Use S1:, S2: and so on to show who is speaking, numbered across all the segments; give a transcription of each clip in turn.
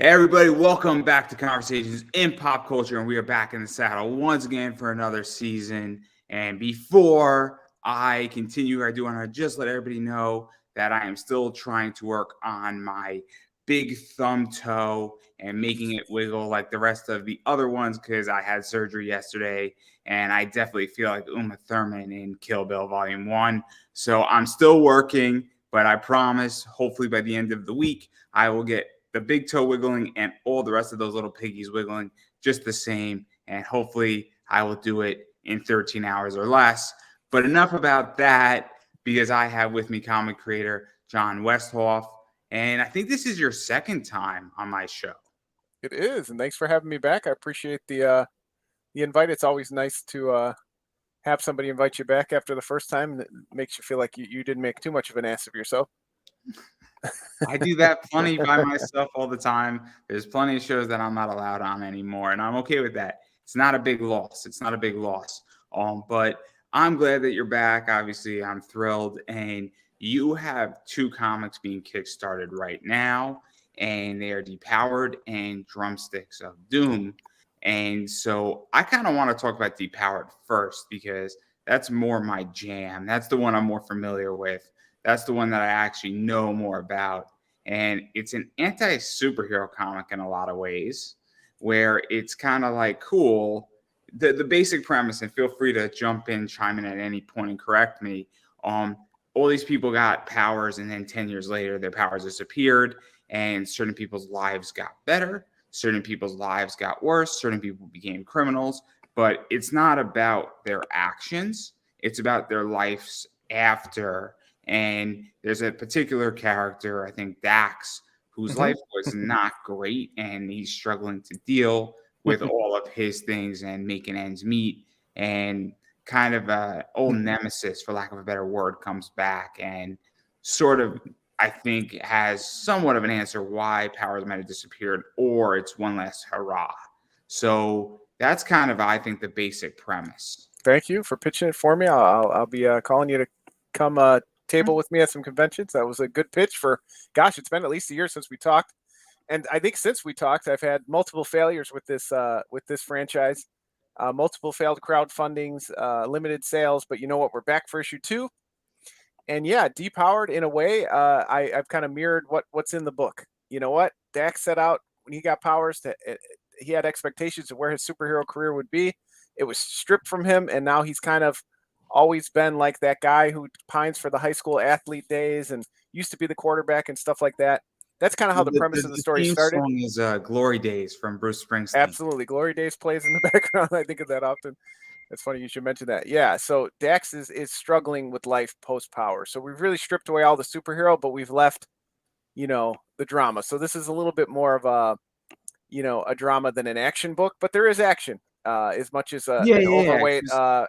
S1: Hey everybody, welcome back to Conversations in Pop Culture, and we are back in the saddle once again for another season. And before I continue, I do want to just let everybody know that I am still trying to work on my big thumb toe and making it wiggle like the rest of the other ones because I had surgery yesterday, and I definitely feel like Uma Thurman in Kill Bill Volume 1. So I'm still working, but I promise, hopefully by the end of the week, I will get the big toe wiggling and all the rest of those little piggies wiggling just the same. And hopefully I will do it in 13 hours or less. But enough about that, because I have with me comic creator Jon Westhoff. And I think this is your second time on my show.
S2: It is, and thanks for having me back. I appreciate the invite. It's always nice to have somebody invite you back after the first time. That makes you feel like you didn't make too much of an ass of yourself.
S1: I do that plenty by myself all the time. There's plenty of shows that I'm not allowed on anymore, and I'm okay with that. It's not a big loss. It's not a big loss. But I'm glad that you're back. Obviously, I'm thrilled. And you have two comics being kickstarted right now, and they are Depowered and Drumsticks of Doom. And so I kind of want to talk about Depowered first because that's more my jam. That's the one I'm more familiar with. That's the one that I actually know more about. And it's an anti-superhero comic in a lot of ways, where it's kind of like cool. The basic premise, and feel free to jump in, chime in at any point and correct me. All these people got powers, and then 10 years later, their powers disappeared, and certain people's lives got better. Certain people's lives got worse. Certain people became criminals. But it's not about their actions. It's about their lives after. And there's a particular character, I think Dax, whose life was not great, and he's struggling to deal with all of his things and making ends meet. And kind of a old nemesis, for lack of a better word, comes back and sort of, I think, has somewhat of an answer why powers might have disappeared, or it's one last hurrah. So that's kind of, I think, the basic premise.
S2: Thank you for pitching it for me. I'll be calling you to come table with me at some conventions. That was a good pitch for, gosh, it's been at least a year since we talked. And I think since we talked, I've had multiple failures with this franchise, multiple failed crowdfundings, limited sales. But you know what? We're back for issue 2. And yeah, Depowered in a way, I've kind of mirrored what's in the book. You know what? Dax set out when he got powers that he had expectations of where his superhero career would be. It was stripped from him, and now he's kind of always been like that guy who pines for the high school athlete days and used to be the quarterback and stuff like that. That's kind of how the premise of the story started.
S1: The theme song is Glory Days from Bruce Springsteen.
S2: Absolutely. Glory Days plays in the background. I think of that often. It's funny you should mention that. Yeah, so Dax is struggling with life post-power. So we've really stripped away all the superhero, but we've left, the drama. So this is a little bit more of a drama than an action book, but there is action. As much as an overweight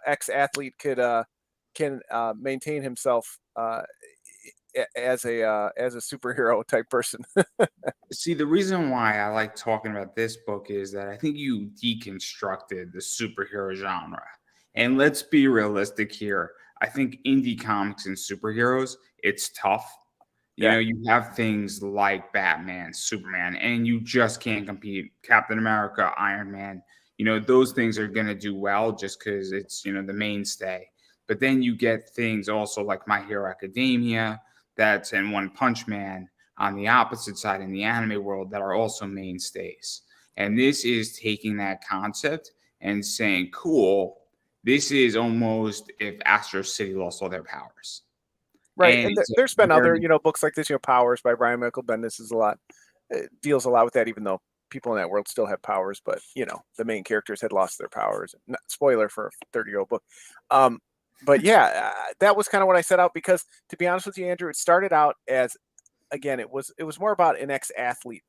S2: ex-athlete can maintain himself as a superhero type person.
S1: See, the reason why I like talking about this book is that I think you deconstructed the superhero genre. And let's be realistic here. I think indie comics and superheroes, it's tough. You know, you have things like Batman, Superman, and you just can't compete. Captain America, Iron Man. Those things are going to do well just because it's, the mainstay. But then you get things also like My Hero Academia, that's in One Punch Man on the opposite side in the anime world that are also mainstays. And this is taking that concept and saying, cool, this is almost if Astro City lost all their powers.
S2: Right. And there's been other, books like this, Powers by Brian Michael Bendis deals a lot with that, even though people in that world still have powers, but the main characters had lost their powers. Spoiler for a 30-year-old book. But yeah, that was kind of what I set out because, to be honest with you, Andrew, it started out as, again, it was more about an ex-athlete.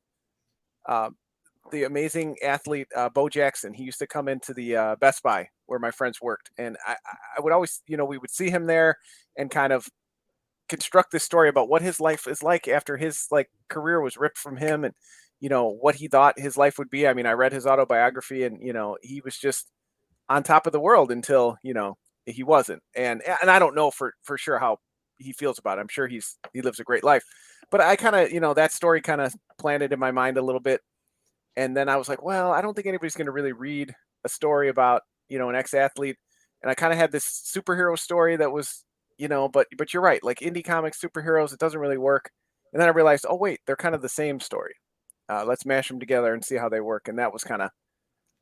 S2: The amazing athlete, Bo Jackson, he used to come into the Best Buy where my friends worked. And I would always, we would see him there and kind of construct this story about what his life is like after his career was ripped from him, and what he thought his life would be. I mean, I read his autobiography, and he was just on top of the world until he wasn't. And I don't know for sure how he feels about it. I'm sure he lives a great life, but I kind of that story kind of planted in my mind a little bit. And then I was like, well, I don't think anybody's going to really read a story about, an ex-athlete. And I kind of had this superhero story that was, but you're right. Like indie comics, superheroes, it doesn't really work. And then I realized, oh, wait, they're kind of the same story. Let's mash them together and see how they work. And that was kind of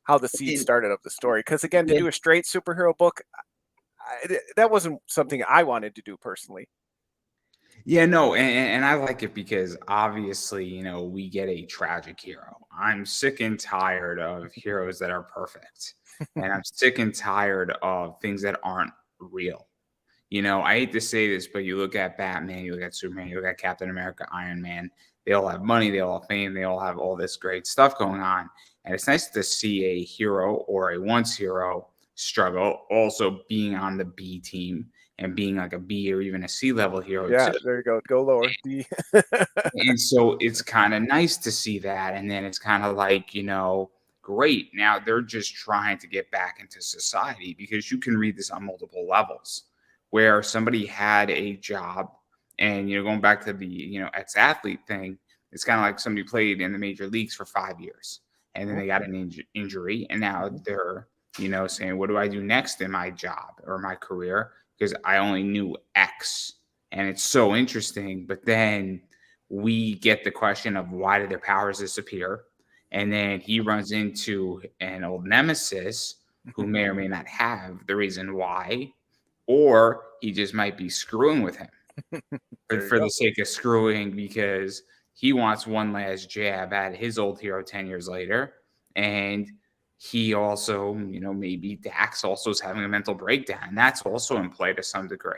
S2: how the seed started of the story. Because again, to do a straight superhero book, that wasn't something I wanted to do personally.
S1: Yeah, no, and I like it because obviously, we get a tragic hero. I'm sick and tired of heroes that are perfect. And I'm sick and tired of things that aren't real. I hate to say this, but you look at Batman, you look at Superman, you look at Captain America, Iron Man, they all have money, they all have fame, they all have all this great stuff going on. And it's nice to see a hero or a once hero struggle, also being on the B team and being like a B or even a C level hero.
S2: Yeah,
S1: Too.
S2: there you go. Go lower. D.
S1: And so it's kind of nice to see that. And then it's kind of like, great. Now they're just trying to get back into society, because you can read this on multiple levels where somebody had a job and, going back to the, ex-athlete thing, it's kind of like somebody played in the major leagues for 5 years and then they got an injury, and now they're, saying, what do I do next in my job or my career? Because I only knew X. And it's so interesting. But then we get the question of, why did their powers disappear? And then he runs into an old nemesis who may or may not have the reason why, or he just might be screwing with him for the sake of screwing, because he wants one last jab at his old hero 10 years later. And he also, maybe Dax also is having a mental breakdown. That's also in play to some degree.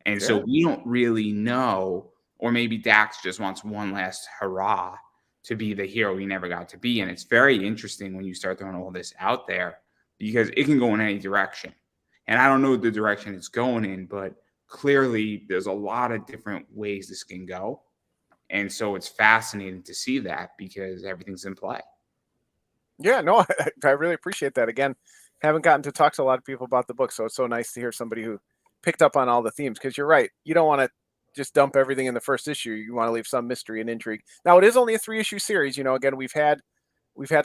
S1: And so we don't really know, or maybe Dax just wants one last hurrah to be the hero he never got to be. And it's very interesting when you start throwing all this out there, because it can go in any direction. And I don't know the direction it's going in, but clearly there's a lot of different ways this can go. And so it's fascinating to see that, because everything's in play.
S2: Yeah, no, I really appreciate that. Again, haven't gotten to talk to a lot of people about the book, so it's so nice to hear somebody who picked up on all the themes, because you're right. You don't want to just dump everything in the first issue. You want to leave some mystery and intrigue. Now, it is only a 3-issue series. Again, we've had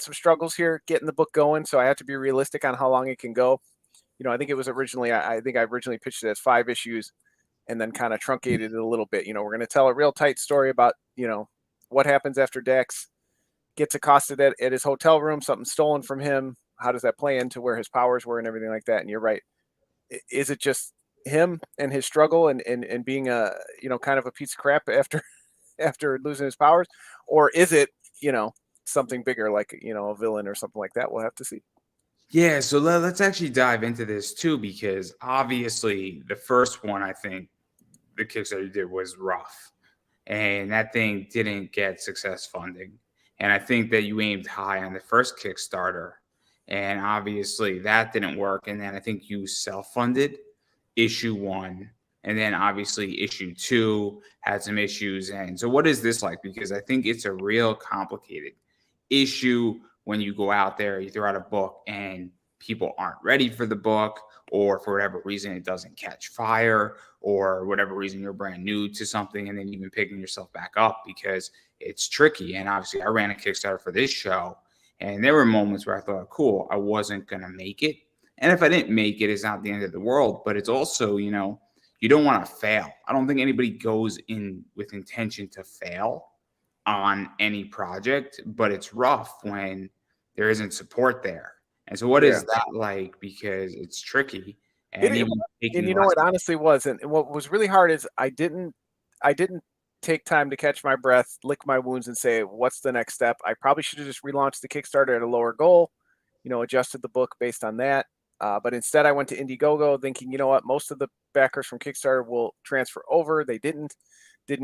S2: some struggles here getting the book going, so I have to be realistic on how long it can go. I think it was originally, I think I originally pitched it as 5 issues and then kind of truncated it a little bit. We're going to tell a real tight story about, what happens after Dax gets accosted at his hotel room, something stolen from him. How does that play into where his powers were and everything like that? And you're right. Is it just him and his struggle and being a, kind of a piece of crap after losing his powers? Or is it, something bigger, like, a villain or something like that? We'll have to see.
S1: Yeah, so let's actually dive into this too, because obviously the first one, I think the Kickstarter did was rough, and that thing didn't get success funding. And I think that you aimed high on the first Kickstarter, and obviously that didn't work. And then I think you self-funded issue 1, and then obviously issue 2 had some issues. And so what is this like? Because I think it's a real complicated issue when you go out there, you throw out a book and people aren't ready for the book, or for whatever reason it doesn't catch fire, or whatever reason you're brand new to something, and then you've been picking yourself back up, because it's tricky. And obviously I ran a Kickstarter for this show, and there were moments where I thought, cool, I wasn't going to make it. And if I didn't make it, it's not the end of the world, but it's also, you don't want to fail. I don't think anybody goes in with intention to fail on any project, but it's rough when there isn't support there. And so what is that like? Because it's tricky. And
S2: it honestly was. And what was really hard is I didn't take time to catch my breath, lick my wounds, and say, what's the next step? I probably should have just relaunched the Kickstarter at a lower goal, adjusted the book based on that. But instead I went to Indiegogo thinking, you know what, most of the backers from Kickstarter will transfer over. They didn't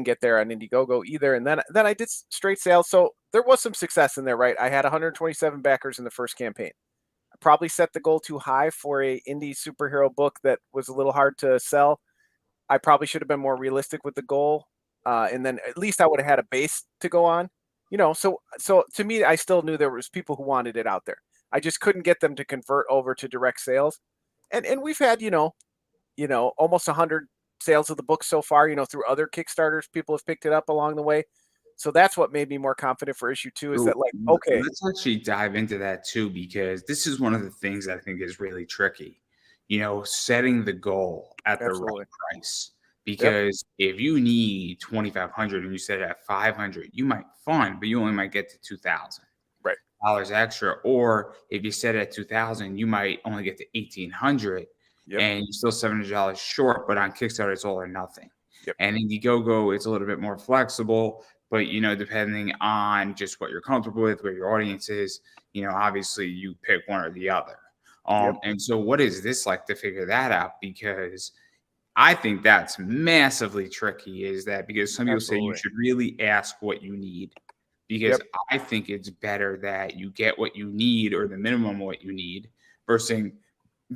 S2: get there on Indiegogo either. And then I did straight sales. So there was some success in there, right? I had 127 backers in the first campaign. I probably set the goal too high for a indie superhero book that was a little hard to sell. I probably should have been more realistic with the goal. And then at least I would have had a base to go on, so to me, I still knew there was people who wanted it out there. I just couldn't get them to convert over to direct sales. And we've had, almost 100 sales of the book so far, through other Kickstarters. People have picked it up along the way. So that's what made me more confident for issue 2 is
S1: So
S2: that like, okay,
S1: let's actually dive into that too, because this is one of the things I think is really tricky. Setting the goal at the right
S2: absolutely.
S1: price.
S2: Yep.
S1: Because if you need 2,500 and you set it at 500, you might fund, but you only might get to 2,000
S2: Right.
S1: dollars extra. Or if you set it at 2,000, you might only get to 1,800,
S2: Yep.
S1: and you're still $700 short. But on Kickstarter, it's all or nothing.
S2: Yep.
S1: And Indiegogo, it's a little bit more flexible, but depending on just what you're comfortable with, where your audience is, obviously you pick one or the other.
S2: Yep.
S1: And so what is this like to figure that out? Because I think that's massively tricky, is that because some people say you
S2: Absolutely.
S1: should really ask what you need, because
S2: Yep.
S1: I think it's better that you get what you need, or the minimum of what you need, versus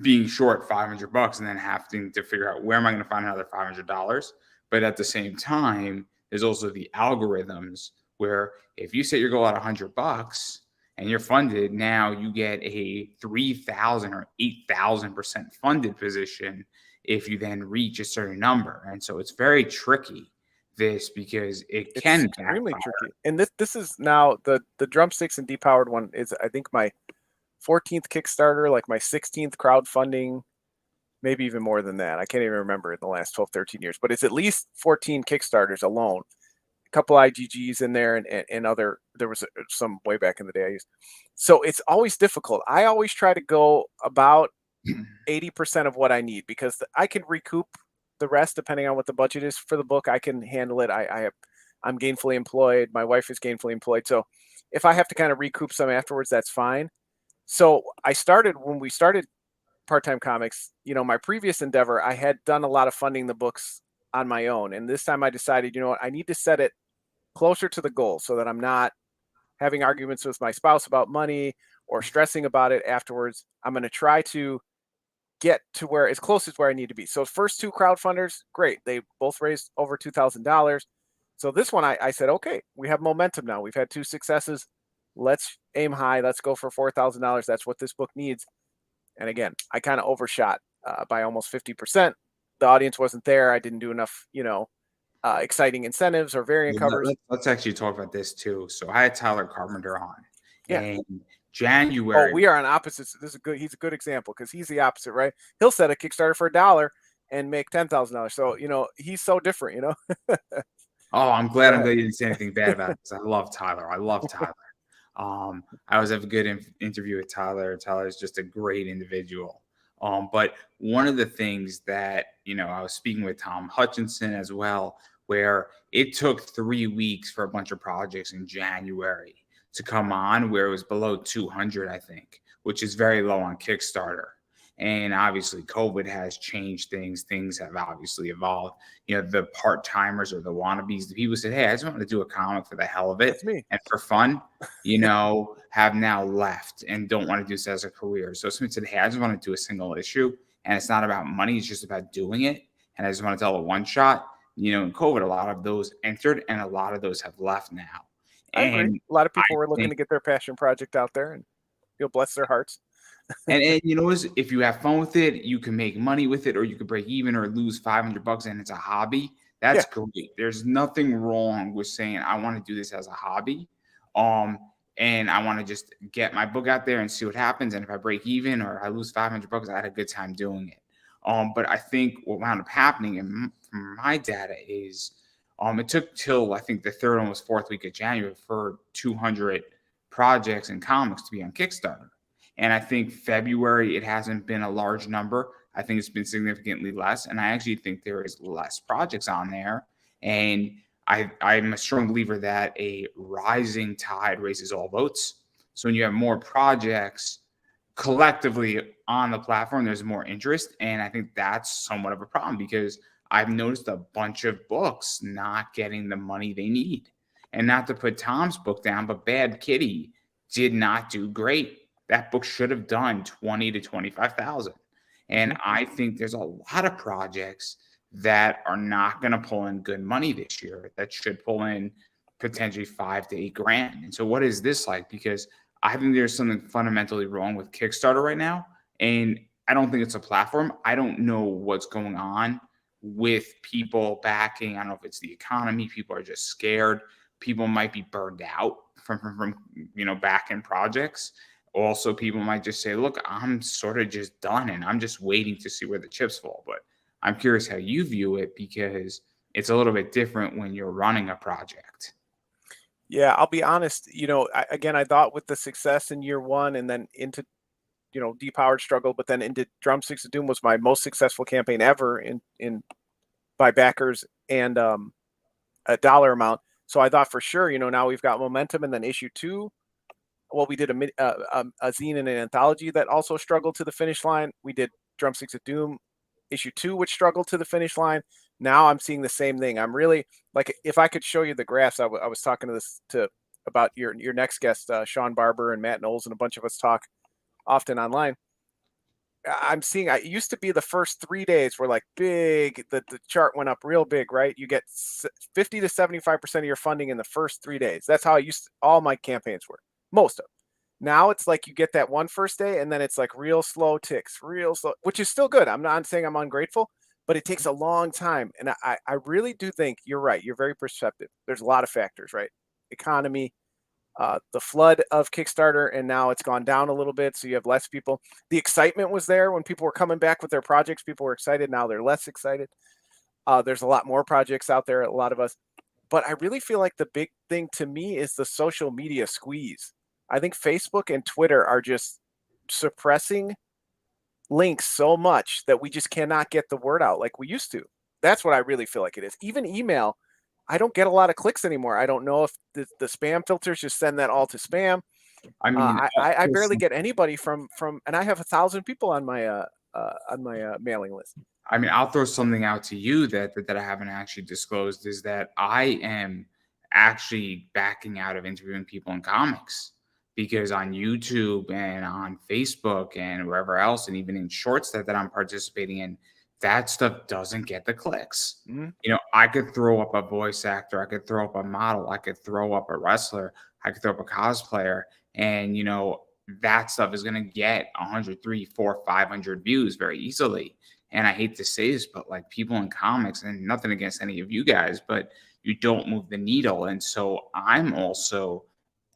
S1: being short $500 and then having to figure out where am I going to find another $500. But at the same time, there's also the algorithms where if you set your goal at $100 and you're funded, now you get a 3,000 or 8,000% funded position if you then reach a certain number. And so it's very tricky, because it
S2: It's
S1: can
S2: extremely
S1: backfire.
S2: tricky. And this is now the Drumsticks and Depowered one is, I think, my 14th Kickstarter, like my 16th crowdfunding, maybe even more than that. I can't even remember in the last 12, 13 years, but it's at least 14 Kickstarters alone. A couple IGGs in there and other, there was some way back in the day I used. So it's always difficult. I always try to go about 80% of what I need, because I can recoup the rest depending on what the budget is for the book. I can handle it. I'm gainfully employed. My wife is gainfully employed. So if I have to kind of recoup some afterwards, that's fine. So when we started Part-Time Comics, my previous endeavor, I had done a lot of funding the books on my own. And this time I decided, what, I need to set it closer to the goal so that I'm not having arguments with my spouse about money or stressing about it afterwards. I'm going to try to get to where as close as where I need to be. So first 2 crowdfunders, great. They both raised over $2,000. So this one, I said, okay, we have momentum now. We've had 2 successes. Let's aim high. Let's go for $4,000. That's what this book needs. And again, I kind of overshot by almost 50%. The audience wasn't there. I didn't do enough, exciting incentives or variant covers.
S1: Let's actually talk about this too. So I had Tyler Carpenter on,
S2: Yeah.
S1: and January.
S2: Oh, we are on opposites. This is good. He's a good example because he's the opposite, right? He'll set a Kickstarter for $1 and make $10,000. So he's so different.
S1: Oh, I'm glad you didn't say anything bad about it, because I love Tyler. I love Tyler. I always have a good interview with Tyler. Tyler is just a great individual. But one of the things that, I was speaking with Tom Hutchinson as well, where it took 3 weeks for a bunch of projects in January to come on, where it was below 200, I think, which is very low on Kickstarter. And obviously COVID has changed things. Things have obviously evolved. The part-timers or the wannabes, the people said, hey, I just want to do a comic for the hell of it.
S2: That's me.
S1: And for fun, have now left and don't want to do this as a career. So someone said, hey, I just want to do a single issue, and it's not about money. It's just about doing it. And I just want to tell a one shot. In COVID, a lot of those entered and a lot of those have left now.
S2: I agree. A lot of people were looking to get their passion project out there, and you'll bless their hearts.
S1: and if you have fun with it, you can make money with it, or you could break even or lose $500 and it's a hobby. That's great. There's nothing wrong with saying, I want to do this as a hobby. And I want to just get my book out there and see what happens. And if I break even or I lose $500, I had a good time doing it. But I think what wound up happening from my data is it took till I think the 3rd, almost 4th week of January for 200 projects and comics to be on Kickstarter. And I think February, it hasn't been a large number. I think it's been significantly less. And I actually think there is less projects on there. And I'm a strong believer that a rising tide raises all boats. So when you have more projects collectively on the platform, there's more interest. And I think that's somewhat of a problem, because I've noticed a bunch of books not getting the money they need. And not to put Tom's book down, but Bad Kitty did not do great. That book should have done 20 to 25,000. And I think there's a lot of projects that are not going to pull in good money this year that should pull in potentially $5 to $8 grand. And so what is this like? Because I think there's something fundamentally wrong with Kickstarter right now. And I don't think it's a platform. I don't know what's going on with people backing. I don't know if it's the economy. People are just scared. people might be burned out from back end projects. Also, people might just say, look, I'm sort of just done and I'm just waiting to see where the chips fall. But I'm curious how you view it, because it's a little bit different when you're running a project.
S2: Yeah, I'll be honest. I thought with the success in year one and then into, Depowered struggle, but then into Drumsticks of Doom was my most successful campaign ever in by backers and a dollar amount. So I thought for sure, now we've got momentum. And then issue 2, well, we did a zine and an anthology that also struggled to the finish line. We did Drumsticks of Doom issue 2, which struggled to the finish line. Now I'm seeing the same thing. I'm really like, if I could show you the graphs, I was talking about your next guest, Sean Barber and Matt Knowles, and a bunch of us talk often online. I'm seeing, it used to be the first 3 days were like big, the chart went up real big, right? You get 50 to 75% of your funding in the first 3 days. That's how all my campaigns were, most of them. Now it's like you get that one first day and then it's like real slow ticks, real slow, which is still good. I'm not saying I'm ungrateful, but it takes a long time. And I really do think you're right. You're very perceptive. There's a lot of factors, right? Economy, the flood of Kickstarter, and now it's gone down a little bit. So you have less people. The excitement was there when people were coming back with their projects. People were excited. Now they're less excited. There's a lot more projects out there, a lot of us. But I really feel like the big thing to me is the social media squeeze. I think Facebook and Twitter are just suppressing links so much that we just cannot get the word out like we used to. That's what I really feel like it is. Even email, I don't get a lot of clicks anymore. I don't know if the spam filters just send that all to spam.
S1: I mean,
S2: I barely get anybody from, and I have 1,000 people on my mailing list.
S1: I mean, I'll throw something out to you that I haven't actually disclosed, is that I am actually backing out of interviewing people in comics, because on YouTube and on Facebook and wherever else, and even in shorts that I'm participating in, that stuff doesn't get the clicks.
S2: Mm-hmm.
S1: I could throw up a voice actor, I could throw up a model, I could throw up a wrestler, I could throw up a cosplayer, and that stuff is going to get 100, 300, 400, 500 views very easily. And I hate to say this, but like, people in comics, and nothing against any of you guys, but you don't move the needle. And so I'm also,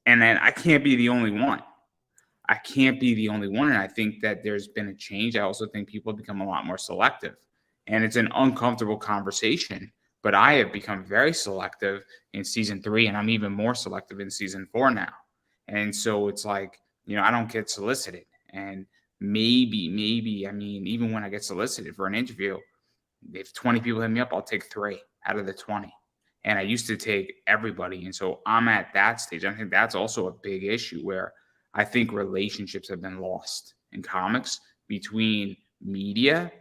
S1: and then I can't be the only one. I can't be the only one. And I think that there's been a change. I also think people have become a lot more selective, and it's an uncomfortable conversation, but I have become very selective in season 3, and I'm even more selective in season 4 now. And so it's like, I don't get solicited. And maybe, I mean, even when I get solicited for an interview, if 20 people hit me up, I'll take 3 out of the 20. And I used to take everybody. And so I'm at that stage. I think that's also a big issue, where I think relationships have been lost in comics between media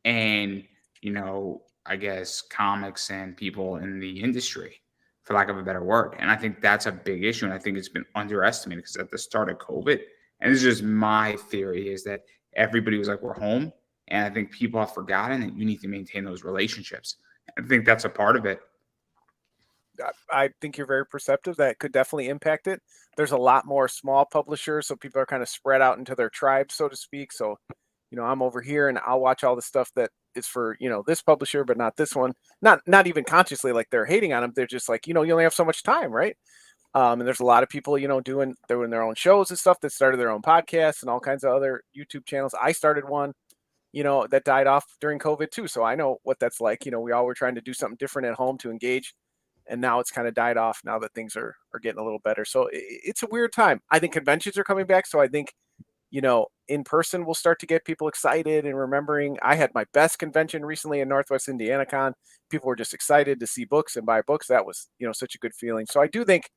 S1: and, I guess, comics and people in the industry, for lack of a better word. And I think that's a big issue. And I think it's been underestimated, because at the start of COVID, and this is just my theory, is that everybody was like, we're home. And I think people have forgotten that you need to maintain those relationships. I think that's a part of it.
S2: I think you're very perceptive. That could definitely impact it. There's a lot more small publishers, so people are kind of spread out into their tribes, so to speak. So, I'm over here and I'll watch all the stuff that is for, this publisher, but not this one. Not even consciously like they're hating on them. They're just like, you only have so much time, right? And there's a lot of people, doing their own shows and stuff, that started their own podcasts and all kinds of other YouTube channels. I started one, that died off during COVID too. So I know what that's like. We all were trying to do something different at home to engage. And now it's kind of died off now that things are getting a little better. So it's a weird time. I think conventions are coming back. So I think, in person, we'll start to get people excited and remembering. I had my best convention recently in Northwest Indiana Con. People were just excited to see books and buy books. That was, such a good feeling. So I do think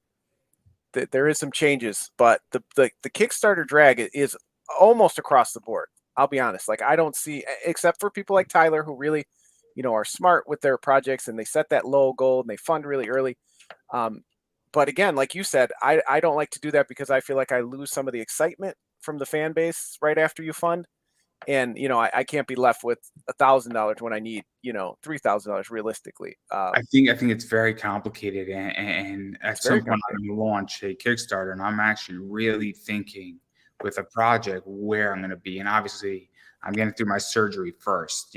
S2: that there is some changes, but the Kickstarter drag is almost across the board. I'll be honest. Like, I don't see, except for people like Tyler, who really, are smart with their projects, and they set that low goal and they fund really early. But again, like you said, I don't like to do that, because I feel like I lose some of the excitement from the fan base right after you fund. And, I can't be left with $1,000 when I need, $3,000 realistically.
S1: I think it's very complicated. And at some point I'm going to launch a Kickstarter, and I'm actually really thinking with a project where I'm going to be. And obviously I'm getting through my surgery first,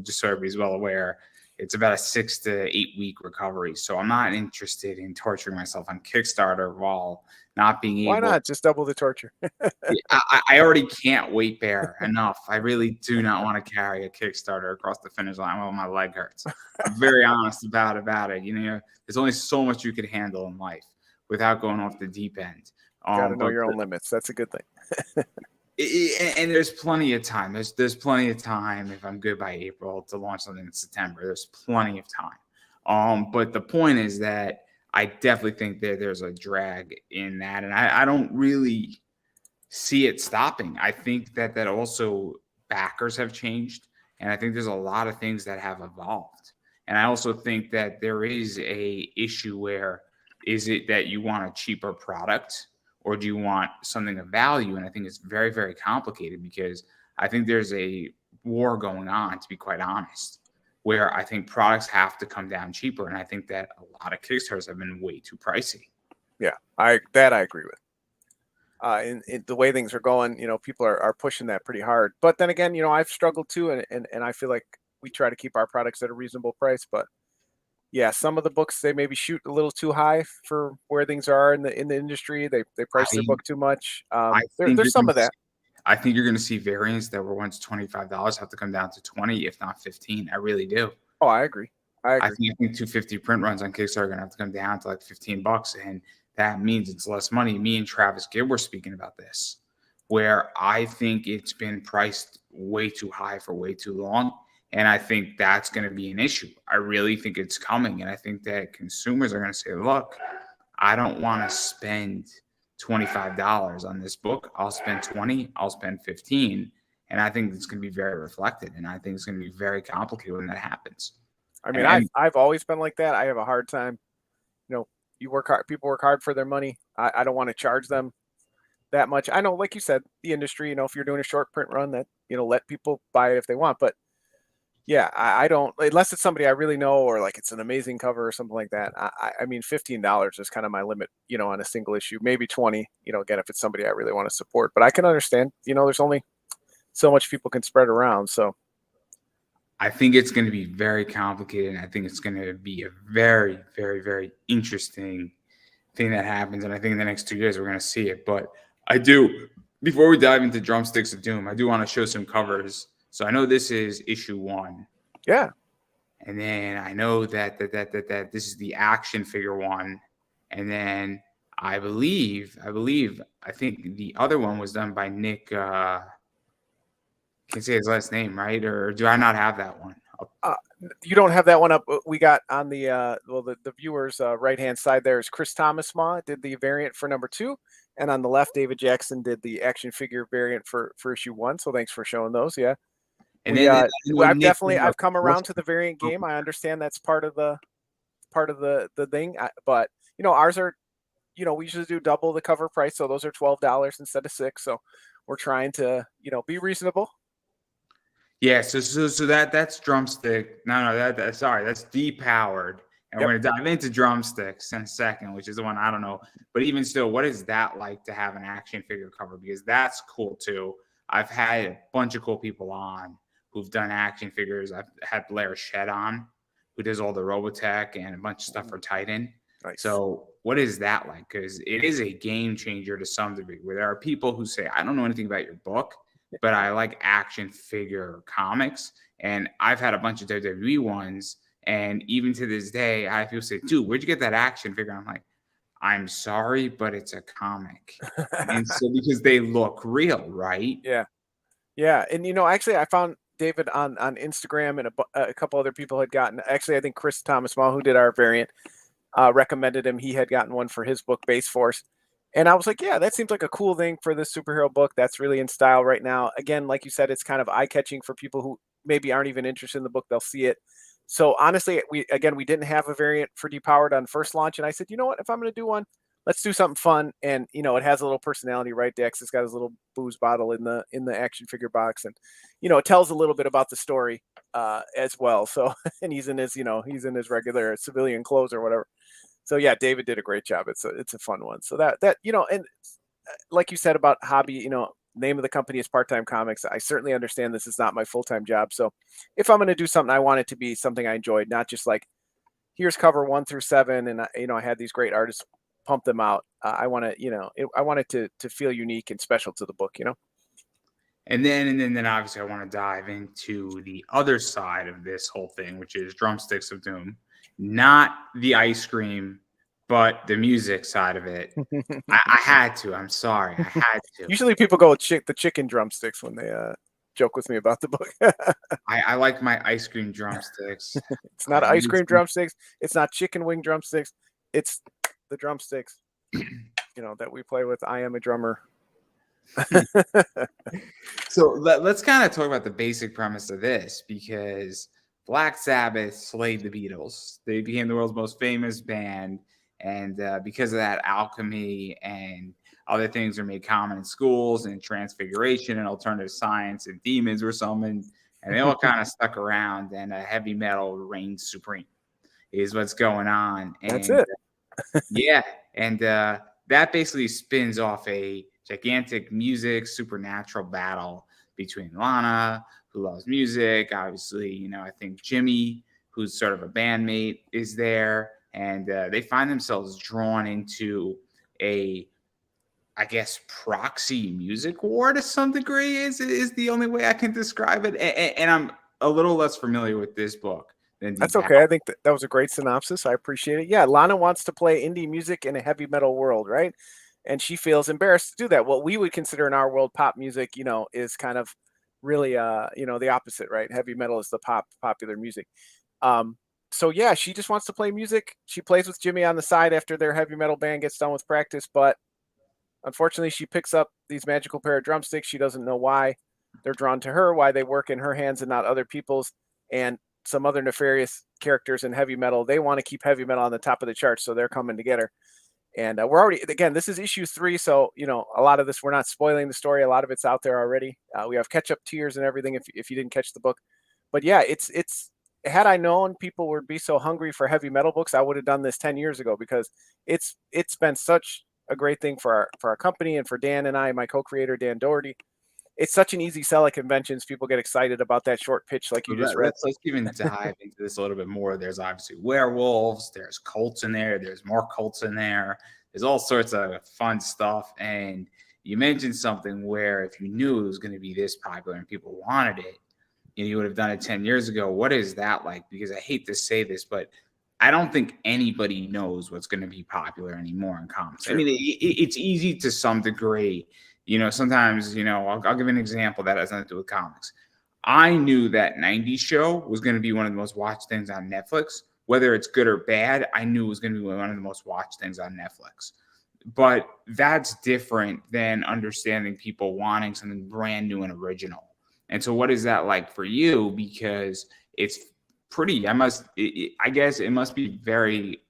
S1: just so everybody's well aware. it's about a 6 to 8 week recovery. So I'm not interested in torturing myself on Kickstarter while not being
S2: Why
S1: able.
S2: not just double the torture?
S1: I already can't weight bear enough. I really do not want to carry a Kickstarter across the finish line while my leg hurts. I'm very honest about it. There's only so much you could handle in life without going off the deep end.
S2: Got to know your own limits. That's a good thing.
S1: And there's plenty of time. There's plenty of time if I'm good by April to launch something in September. There's plenty of time. But the point is that I definitely think that there's a drag in that, and I don't really see it stopping. I think that also backers have changed, and I think there's a lot of things that have evolved. And I also think that there is a issue where, is it that you want a cheaper product, or do you want something of value? And I think it's very, very complicated, because I think there's a war going on, to be quite honest, where I think products have to come down cheaper. And I think that a lot of Kickstarters have been way too pricey.
S2: Yeah, I agree with. In the way things are going, people are pushing that pretty hard. But then again, I've struggled too, and I feel like we try to keep our products at a reasonable price. But yeah, some of the books, they maybe shoot a little too high for where things are in the industry. They price their book too much. There's some of that.
S1: I think you're going to see variants that were once $25 have to come down to 20, if not 15. I really do.
S2: Oh, I agree.
S1: I think 250 print runs on Kickstarter are going to have to come down to like $15, and that means it's less money. Me and Travis Gibb were speaking about this, where I think it's been priced way too high for way too long. And I think that's going to be an issue. I really think it's coming. And I think that consumers are going to say, look, I don't want to spend $25 on this book. I'll spend 20, I'll spend 15. And I think it's going to be very reflected. And I think it's going to be very complicated when that happens.
S2: I mean, I've always been like that. I have a hard time. You work hard. People work hard for their money. I don't want to charge them that much. I know, like you said, the industry, if you're doing a short print run, that, let people buy it if they want. But yeah, I don't, unless it's somebody I really know, or like it's an amazing cover or something like that. I mean, $15 is kind of my limit, on a single issue, maybe 20, again, if it's somebody I really want to support. But I can understand, there's only so much people can spread around. So
S1: I think it's going to be very complicated. And I think it's going to be a very, very, very interesting thing that happens. And I think in the next 2 years, we're going to see it. But before we dive into Drumsticks of Doom, I do want to show some covers. So I know this is issue 1.
S2: Yeah.
S1: And then I know that this is the action figure 1. And then I think the other one was done by Nick. Can't say his last name, right? Or do I not have that one?
S2: You don't have that one up. We got on the the viewers' right-hand side there is Chris Thomas did the variant for number 2. And on the left, David Jackson did the action figure variant for issue 1. So thanks for showing those. Yeah. And I've come around to the variant game. I understand that's part of the thing, but ours are, we usually do double the cover price, so those are $12 instead of $6. So we're trying to be reasonable.
S1: Yeah, so that's Drumstick. Sorry, that's Depowered. And we're going to dive into Drumsticks in a second, which is the one I don't know. But even still, what is that like to have an action figure cover? Because that's cool too. I've had a bunch of cool people on who've done action figures. I've had Blair Shed on, who does all the Robotech and a bunch of stuff for Titan.
S2: Nice.
S1: So what is that like? Because it is a game changer to some degree, where there are people who say, I don't know anything about your book, but I like action figure comics. And I've had a bunch of WWE ones. And even to this day, I have people say, dude, where'd you get that action figure? I'm like, I'm sorry, but it's a comic. And so because they look real, right?
S2: Yeah. Yeah. And, actually, I found David on Instagram, and a couple other people had gotten. Actually, I think Chris Thomas, who did our variant, recommended him. He had gotten one for his book, Base Force. And I was like, yeah, that seems like a cool thing for this superhero book. That's really in style right now. Again, like you said, it's kind of eye-catching for people who maybe aren't even interested in the book. They'll see it. So honestly, we didn't have a variant for Depowered on first launch. And I said, you know what, if I'm going to do one, let's do something fun. And, it has a little personality, right? Dex has got his little booze bottle in the action figure box. And, it tells a little bit about the story as well. So, and he's in his regular civilian clothes or whatever. So yeah, David did a great job. It's a fun one. So that, and like you said about hobby, name of the company is Part Time Comics. I certainly understand this is not my full-time job. So if I'm going to do something, I want it to be something I enjoyed, not just like, here's cover 1 through 7. And, I had these great artists pump them out. I want to, I want it to feel unique and special to the book,
S1: And then obviously I want to dive into the other side of this whole thing, which is Drumsticks of Doom. Not the ice cream, but the music side of it. I had to. I'm sorry. I had to.
S2: Usually people go with the chicken drumsticks when they joke with me about the book.
S1: I like my ice cream drumsticks.
S2: It's not ice cream drumsticks. It's not chicken wing drumsticks. It's the drumsticks, that we play with. I am a drummer.
S1: So let's kind of talk about the basic premise of this, because Black Sabbath slayed the Beatles. They became the world's most famous band, and because of that, alchemy and other things are made common in schools, and transfiguration and alternative science and demons were summoned, and they all kind of stuck around, and heavy metal reigned supreme is what's going on. And
S2: that's it.
S1: Yeah, and that basically spins off a gigantic music supernatural battle between Lana, who loves music, obviously, I think Jimmy, who's sort of a bandmate, is there, and they find themselves drawn into a, I guess, proxy music war to some degree is the only way I can describe it. And I'm a little less familiar with this book.
S2: That's okay. I think that was a great synopsis. I appreciate it. Yeah, Lana wants to play indie music in a heavy metal world, right? And she feels embarrassed to do that. What we would consider in our world pop music, is kind of really, the opposite, right? Heavy metal is the popular music. So yeah, she just wants to play music. She plays with Jimmy on the side after their heavy metal band gets done with practice, but unfortunately, she picks up these magical pair of drumsticks. She doesn't know why they're drawn to her, why they work in her hands and not other people's. And some other nefarious characters in heavy metal, they want to keep heavy metal on the top of the charts, so they're coming together. And we're already, again, this is issue 3, so a lot of this, we're not spoiling the story. A lot of it's out there already. We have catch-up tiers and everything if you didn't catch the book. But yeah, it's had I known people would be so hungry for heavy metal books, I would have done this 10 years ago, because it's been such a great thing for our company and for Dan and I, my co-creator Dan Doherty. It's such an easy sell at conventions. People get excited about that short pitch like you just read.
S1: Let's even dive into this a little bit more. There's obviously werewolves, there's cults in there, there's more cults in there. There's all sorts of fun stuff. And you mentioned something where if you knew it was going to be this popular and people wanted it, you would have done it 10 years ago. What is that like? Because I hate to say this, but I don't think anybody knows what's going to be popular anymore in comics. Sure. I mean, it's easy to some degree. Sometimes, I'll give an example that has nothing to do with comics. I knew that 90s show was going to be one of the most watched things on Netflix. Whether it's good or bad, I knew it was going to be one of the most watched things on Netflix. But that's different than understanding people wanting something brand new and original. And so what is that like for you? Because it's pretty, I guess it must be very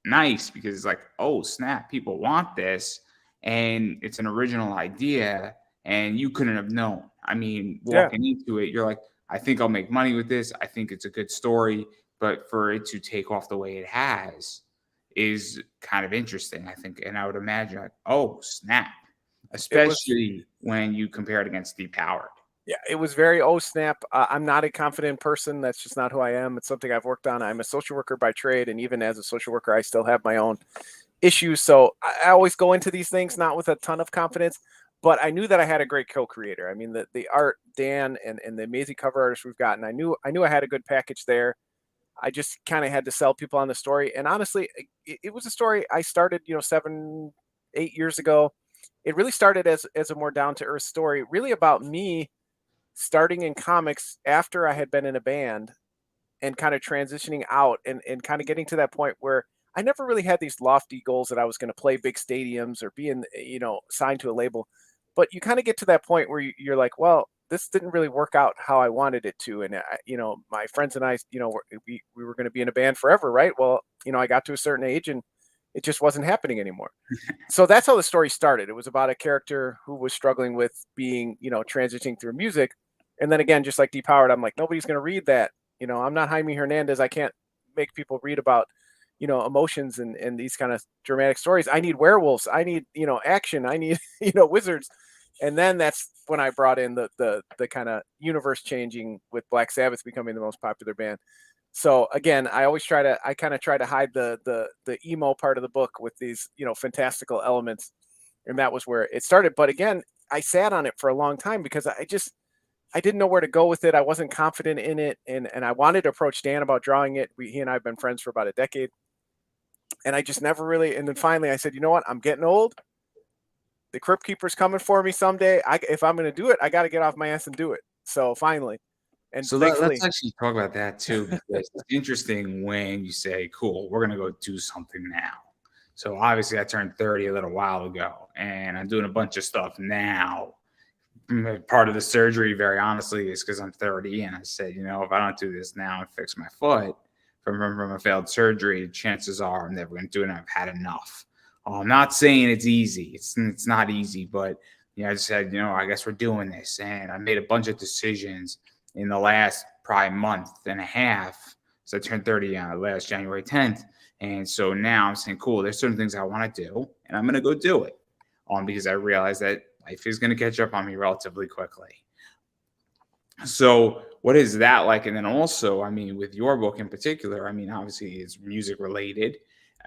S1: nice, because it's like, oh, snap, people want this. And it's an original idea, and you couldn't have known. I mean, walking into it, you're like, I think I'll make money with this. I think it's a good story. But for it to take off the way it has is kind of interesting, I think. And I would imagine, like, oh, snap, especially when you compare it against Depowered.
S2: Yeah, it was very, oh, snap. I'm not a confident person. That's just not who I am. It's something I've worked on. I'm a social worker by trade. And even as a social worker, I still have my own issues. So I always go into these things not with a ton of confidence, but I knew that I had a great co-creator. I mean, the art, Dan, and the amazing cover artists we've gotten, I knew I had a good package there. I just kind of had to sell people on the story. And honestly, it was a story I started, 7-8 years ago. It really started as a more down-to-earth story, really about me starting in comics after I had been in a band and kind of transitioning out and kind of getting to that point where I never really had these lofty goals that I was going to play big stadiums or be in, signed to a label. But you kind of get to that point where you're like, well, this didn't really work out how I wanted it to. And, my friends and I, we were going to be in a band forever, right? Well, I got to a certain age and it just wasn't happening anymore. So that's how the story started. It was about a character who was struggling with being, transitioning through music. And then again, just like Depowered, I'm like, nobody's going to read that. I'm not Jaime Hernandez. I can't make people read about, emotions and these kind of dramatic stories. I need werewolves. I need, action. I need, wizards. And then that's when I brought in the kind of universe changing with Black Sabbath becoming the most popular band. So again, I kind of try to hide the emo part of the book with these, fantastical elements. And that was where it started. But again, I sat on it for a long time because I didn't know where to go with it. I wasn't confident in it. And I wanted to approach Dan about drawing it. He and I have been friends for about a decade. And I just never really, and then finally I said, you know what? I'm getting old. The Crypt Keeper's coming for me someday. If I'm going to do it, I got to get off my ass and do it. So finally. And
S1: so let's actually talk about that too, because it's interesting when you say, cool, we're going to go do something now. So obviously I turned 30 a little while ago, and I'm doing a bunch of stuff now. Part of the surgery, very honestly, is because I'm 30, and I said, if I don't do this now and fix my foot from a failed surgery, chances are I'm never going to do it, and I've had enough. I'm not saying it's easy. It's not easy, but I just said, I guess we're doing this, and I made a bunch of decisions in the last probably month and a half. So I turned 30 last January 10th, and so now I'm saying, cool, there's certain things I want to do, and I'm going to go do it. Because I realize that life is going to catch up on me relatively quickly. So what is that like? And then also, with your book in particular, obviously it's music related.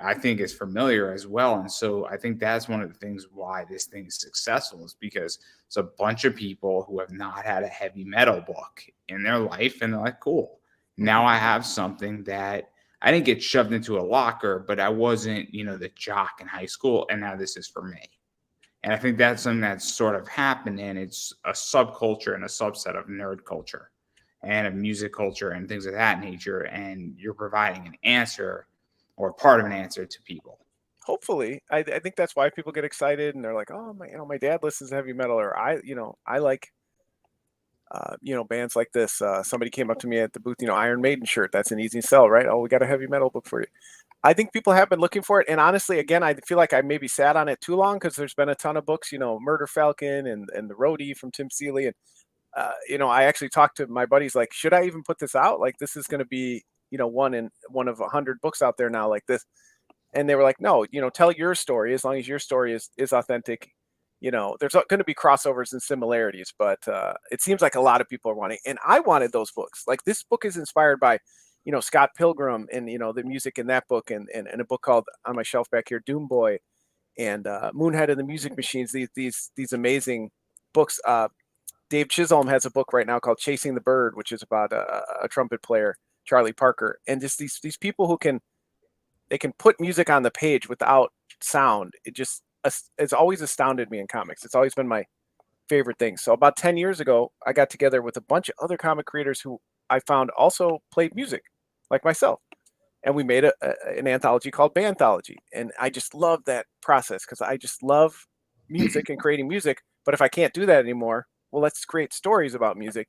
S1: I think it's familiar as well. And so I think that's one of the things why this thing is successful, is because it's a bunch of people who have not had a heavy metal book in their life. And they're like, cool, now I have something that I didn't get shoved into a locker, but I wasn't, the jock in high school. And now this is for me. And I think that's something that's sort of happened, and it's a subculture and a subset of nerd culture and of music culture and things of that nature. And you're providing an answer, or part of an answer, to people.
S2: Hopefully. I think that's why people get excited, and they're like, oh, my dad listens to heavy metal, or I like, bands like this. Somebody came up to me at the booth, Iron Maiden shirt. That's an easy sell, right? Oh, we got a heavy metal book for you. I think people have been looking for it. And honestly, again, I feel like I maybe sat on it too long, because there's been a ton of books, Murder Falcon and The Roadie from Tim Seeley. And, I actually talked to my buddies, like, should I even put this out? Like, this is going to be, one of 100 books out there now like this. And they were like, no, tell your story, as long as your story is authentic. There's going to be crossovers and similarities, but it seems like a lot of people are wanting, and I wanted those books. Like, this book is inspired by, Scott Pilgrim and, the music in that book, and a book called, on my shelf back here, Doom Boy, and Moonhead and the Music Machines, these amazing books. Dave Chisholm has a book right now called Chasing the Bird, which is about a trumpet player, Charlie Parker, and just these people who can put music on the page without sound. It's always astounded me in comics. It's always been my favorite thing. So about 10 years ago, I got together with a bunch of other comic creators who I found also played music like myself. And we made an anthology called Banthology. And I just love that process, because I just love music and creating music. But if I can't do that anymore, well, let's create stories about music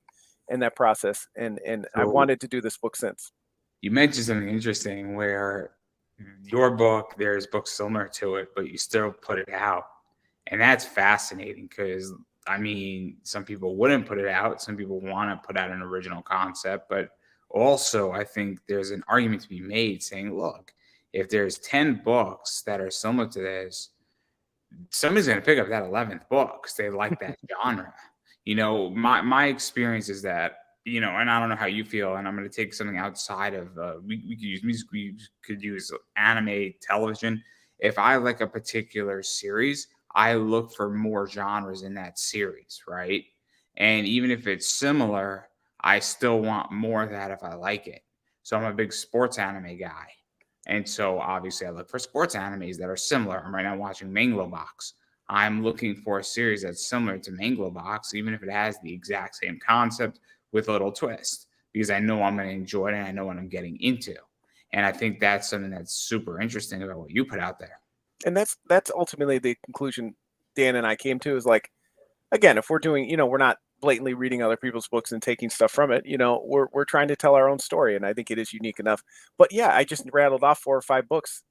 S2: in that process. And I wanted to do this book since.
S1: You mentioned something interesting where your book, there's books similar to it, but you still put it out. And that's fascinating, because some people wouldn't put it out. Some people want to put out an original concept, but also I think there's an argument to be made saying, look, if there's 10 books that are similar to this, somebody's going to pick up that 11th book because they like that genre. My experience is that, and I don't know how you feel, and I'm going to take something outside of, we could use music, we could use anime, television. If I like a particular series, I look for more genres in that series, right? And even if it's similar, I still want more of that if I like it. So I'm a big sports anime guy. And so obviously I look for sports animes that are similar. I'm right now watching Manglobox. I'm looking for a series that's similar to Manglobox, even if it has the exact same concept with a little twist, because I know I'm going to enjoy it and I know what I'm getting into. And I think that's something that's super interesting about what you put out there.
S2: And that's ultimately the conclusion Dan and I came to, is like, again, if we're doing, we're not blatantly reading other people's books and taking stuff from it, we're trying to tell our own story. And I think it is unique enough. But yeah, I just rattled off 4 or 5 books.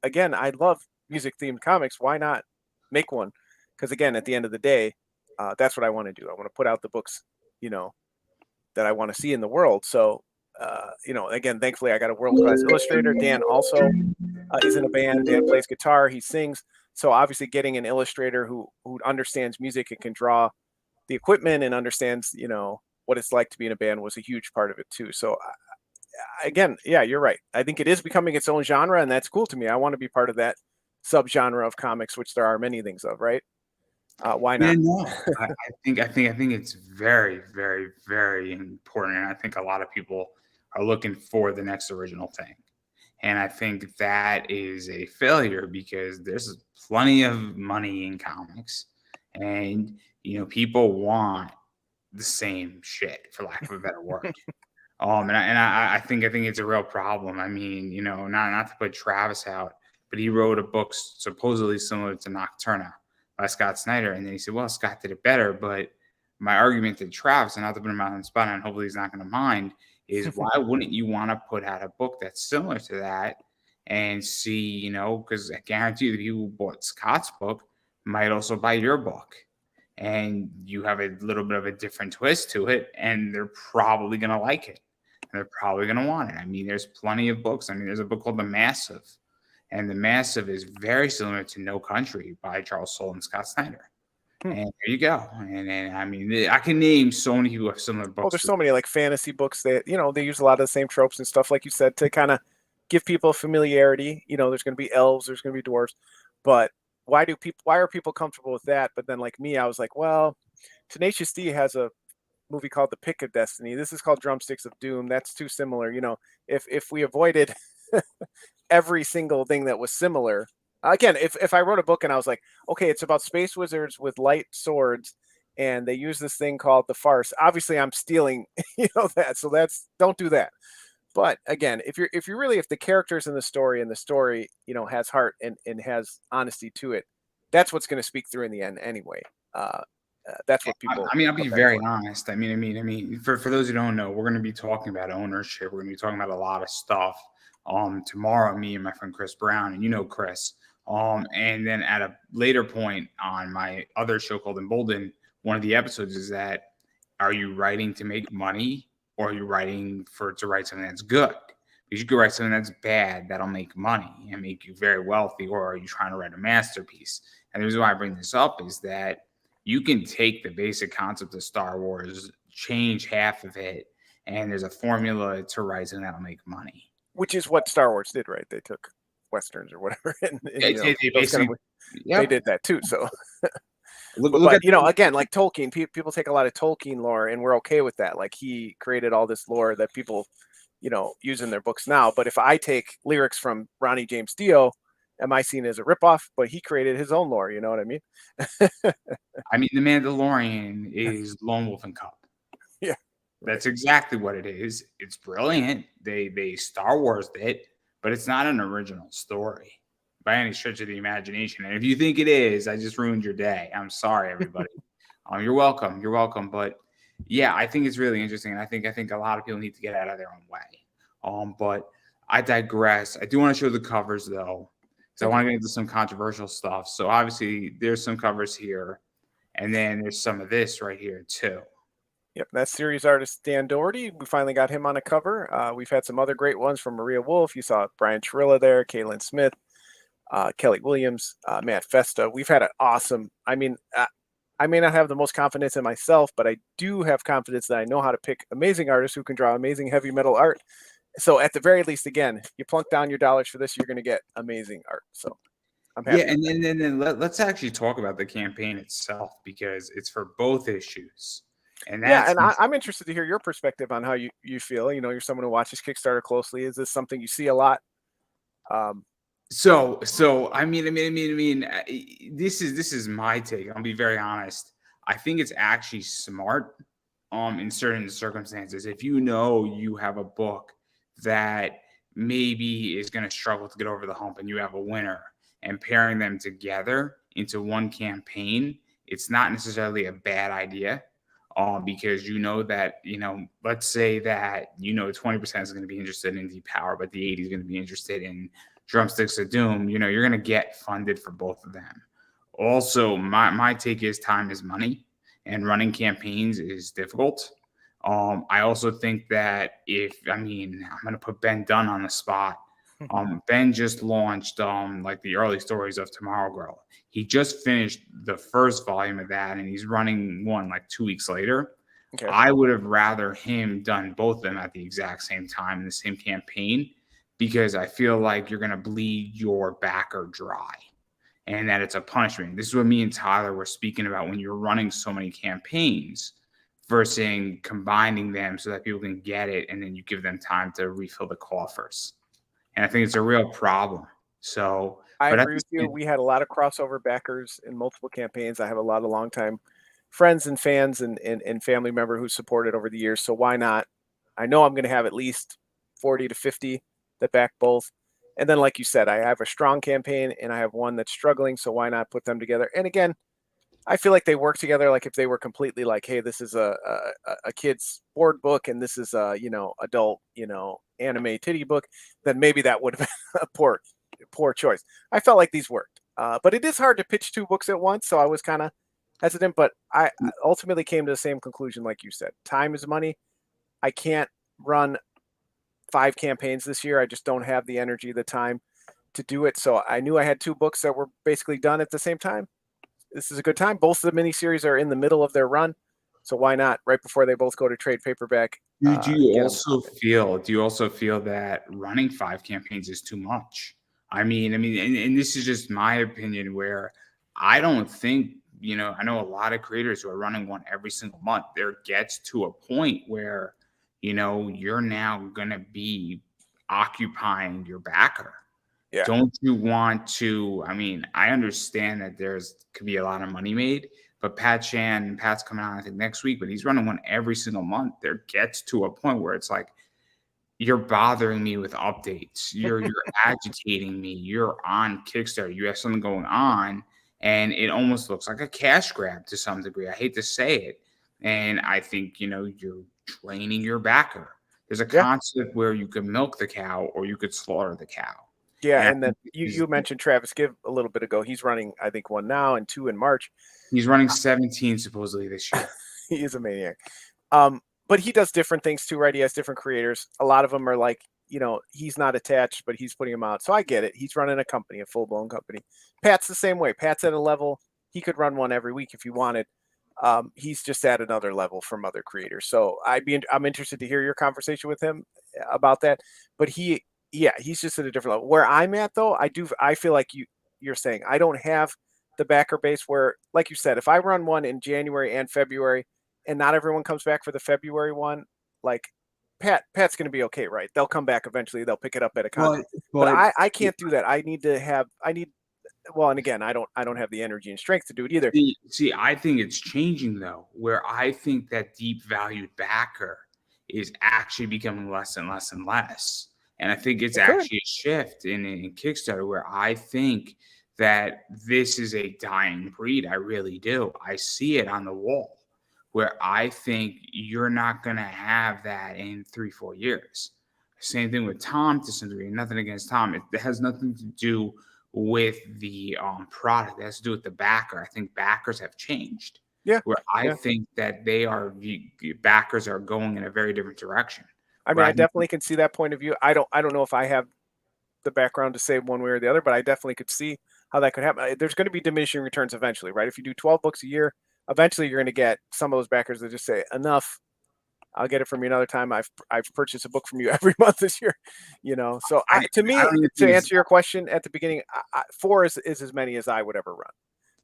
S2: Again, I love music themed comics. Why not make one? Because again, at the end of the day, that's what I want to do. I want to put out the books, that I want to see in the world. So, again, thankfully I got a world-class illustrator. Dan also is in a band. Dan plays guitar. He sings. So obviously getting an illustrator who understands music and can draw the equipment and understands, what it's like to be in a band was a huge part of it too. So again, yeah, you're right. I think it is becoming its own genre, and that's cool to me. I want to be part of that subgenre of comics, which there are many things of, right? Why
S1: Yeah,
S2: not?
S1: no, I think it's very, very, very important, and I think a lot of people are looking for the next original thing, and I think that is a failure because there's plenty of money in comics, and people want the same shit, for lack of a better word. And I think it's a real problem. I mean, not to put Travis out, but he wrote a book supposedly similar to Nocturna by Scott Snyder, and then he said, "Well, Scott did it better." But my argument to Travis, and not to put him out on the spot, and hopefully he's not going to mind, is why wouldn't you want to put out a book that's similar to that and see, because I guarantee you the people who bought Scott's book might also buy your book, and you have a little bit of a different twist to it, and they're probably going to like it. They're probably going to want it. I mean, there's plenty of books. I mean, there's a book called The Massive, and The Massive is very similar to No Country by Charles Soule and Scott Snyder. And there you go. And I mean, I can name so many people who have similar books.
S2: Well, there's so many like fantasy books that, they use a lot of the same tropes and stuff, like you said, to kind of give people familiarity. There's going to be elves, there's going to be dwarves, but why are people comfortable with that? But then like me, I was like, well, Tenacious D has a movie called The Pick of Destiny. This is called Drumsticks of Doom. That's too similar. If we avoided every single thing that was similar, again, if I wrote a book and I was like, okay, it's about space wizards with light swords and they use this thing called the farce, obviously I'm stealing, that. So don't do that. But again, if the characters in the story has heart and has honesty to it, that's what's going to speak through in the end anyway. That's what people.
S1: I mean, I'll be very honest. I mean, for those who don't know, we're going to be talking about ownership. We're going to be talking about a lot of stuff. Tomorrow, me and my friend Chris Brown, and Chris. And then at a later point on my other show called Emboldened, one of the episodes is that, are you writing to make money, or are you writing to write something that's good? Because you could write something that's bad that'll make money and make you very wealthy, or are you trying to write a masterpiece? And the reason why I bring this up is that you can take the basic concept of Star Wars, change half of it, and there's a formula to write something that'll make money.
S2: Which is what Star Wars did, right? They took Westerns or whatever, and
S1: they
S2: did that too. So,
S1: look at,
S2: again, like Tolkien, people take a lot of Tolkien lore, and we're okay with that. Like he created all this lore that people, use in their books now. But if I take lyrics from Ronnie James Dio, am I seen as a ripoff? But he created his own lore. You know what I mean?
S1: I mean, The Mandalorian is Lone Wolf and Cub.
S2: Yeah,
S1: that's exactly what it is. It's brilliant. They Star Wars it, but it's not an original story by any stretch of the imagination. And if you think it is, I just ruined your day. I'm sorry, everybody. You're welcome. You're welcome. But yeah, I think it's really interesting. And I think a lot of people need to get out of their own way. But I digress. I do want to show the covers though. So I want to get into some controversial stuff. So obviously there's some covers here, and then there's some of this right here too.
S2: Yep, that's series artist Dan Doherty. We finally got him on a cover. We've had some other great ones from Maria Wolf. You saw Brian Chirilla there, Kaylin Smith, Kelly Williams, Matt Festa. We've had an awesome. I mean, I may not have the most confidence in myself, but I do have confidence that I know how to pick amazing artists who can draw amazing heavy metal art. So at the very least, again, you plunk down your dollars for this, you're going to get amazing art. So I'm happy.
S1: Yeah, and then let's actually talk about the campaign itself, because it's for both issues. And
S2: I'm interested to hear your perspective on how you feel. You're someone who watches Kickstarter closely. Is this something you see a lot?
S1: So I mean, this is my take. I'll be very honest. I think it's actually smart, in certain circumstances. If you have a book that maybe is going to struggle to get over the hump, and you have a winner, and pairing them together into one campaign, it's not necessarily a bad idea. Because that, let's say that, 20% is going to be interested in Depowered, but the 80 is going to be interested in Drumsticks of Doom. You're going to get funded for both of them. Also, my take is time is money, and running campaigns is difficult. I also think that I'm going to put Ben Dunn on the spot. Ben just launched like the early stories of Tomorrow Girl. He just finished the first volume of that, and he's running one like 2 weeks later.
S2: Okay.
S1: I would have rather him done both of them at the exact same time in the same campaign, because I feel like you're going to bleed your backer dry, and that it's a punishment. This is what me and Tyler were speaking about when you're running so many campaigns versus combining them so that people can get it, and then you give them time to refill the coffers. And I think it's a real problem. So,
S2: I
S1: but
S2: agree with you. We had a lot of crossover backers in multiple campaigns. I have a lot of longtime friends and fans and family member who supported over the years. So why not? I know I'm going to have at least 40 to 50 that back both. And then, like you said, I have a strong campaign and I have one that's struggling. So why not put them together? And again, I feel like they work together. Like if they were completely like, hey, this is a kid's board book and this is a, adult, anime titty book, then maybe that would have been a poor choice. I felt like these worked. But it is hard to pitch two books at once. So I was kind of hesitant, but I ultimately came to the same conclusion. Like you said, time is money. I can't run 5 campaigns this year. I just don't have the energy, the time to do it. So I knew I had 2 books that were basically done at the same time. This is a good time. Both of the miniseries are in the middle of their run. So why not right before they both go to trade paperback?
S1: Do you also feel that running 5 campaigns is too much? I mean, and this is just my opinion, where I don't think, I know a lot of creators who are running one every single month. There gets to a point where, you're now going to be occupying your backer.
S2: Yeah.
S1: Don't you want to? I mean, I understand that could be a lot of money made, but Pat's coming out, I think, next week, but he's running one every single month. There gets to a point where it's like, you're bothering me with updates. You're agitating me. You're on Kickstarter. You have something going on, and it almost looks like a cash grab to some degree. I hate to say it. And I think, you're draining your backer. There's a concept where you could milk the cow or you could slaughter the cow.
S2: Yeah, and then you mentioned Travis Gibb a little bit ago. He's running, I think, 1 now and 2 in March.
S1: He's running 17 supposedly this year.
S2: He is a maniac. But he does different things too, right? He has different creators. A lot of them are like, he's not attached, but he's putting them out. So I get it. He's running a company, a full-blown company. Pat's the same way. Pat's at a level. He could run one every week if he wanted. He's just at another level from other creators. So I'm interested to hear your conversation with him about that. But he's just at a different level. Where I'm at, though, I feel like you're saying I don't have the backer base where, like you said, if I run one in January and February and not everyone comes back for the February one, like Pat's going to be okay, right? They'll come back eventually. They'll pick it up at a con. But I can't do that. Well, and again, I don't have the energy and strength to do it either.
S1: See, I think it's changing though, where I think that deep valued backer is actually becoming less and less and less. And I think it's actually a shift in Kickstarter, where I think that this is a dying breed. I really do. I see it on the wall, where I think you're not going to have that in 3-4 years. Same thing with Tom to some degree. Nothing against Tom. It has nothing to do with the product. It has to do with the backer. I think backers have changed.
S2: Yeah.
S1: Where I think that backers are going in a very different direction.
S2: I mean, I definitely can see that point of view. I don't know if I have the background to say one way or the other, but I definitely could see how that could happen. There's going to be diminishing returns eventually, right? If you do 12 books a year, eventually you're going to get some of those backers that just say, enough, I'll get it from you another time. I've purchased a book from you every month this year, So to answer your question at the beginning, 4 is as many as I would ever run.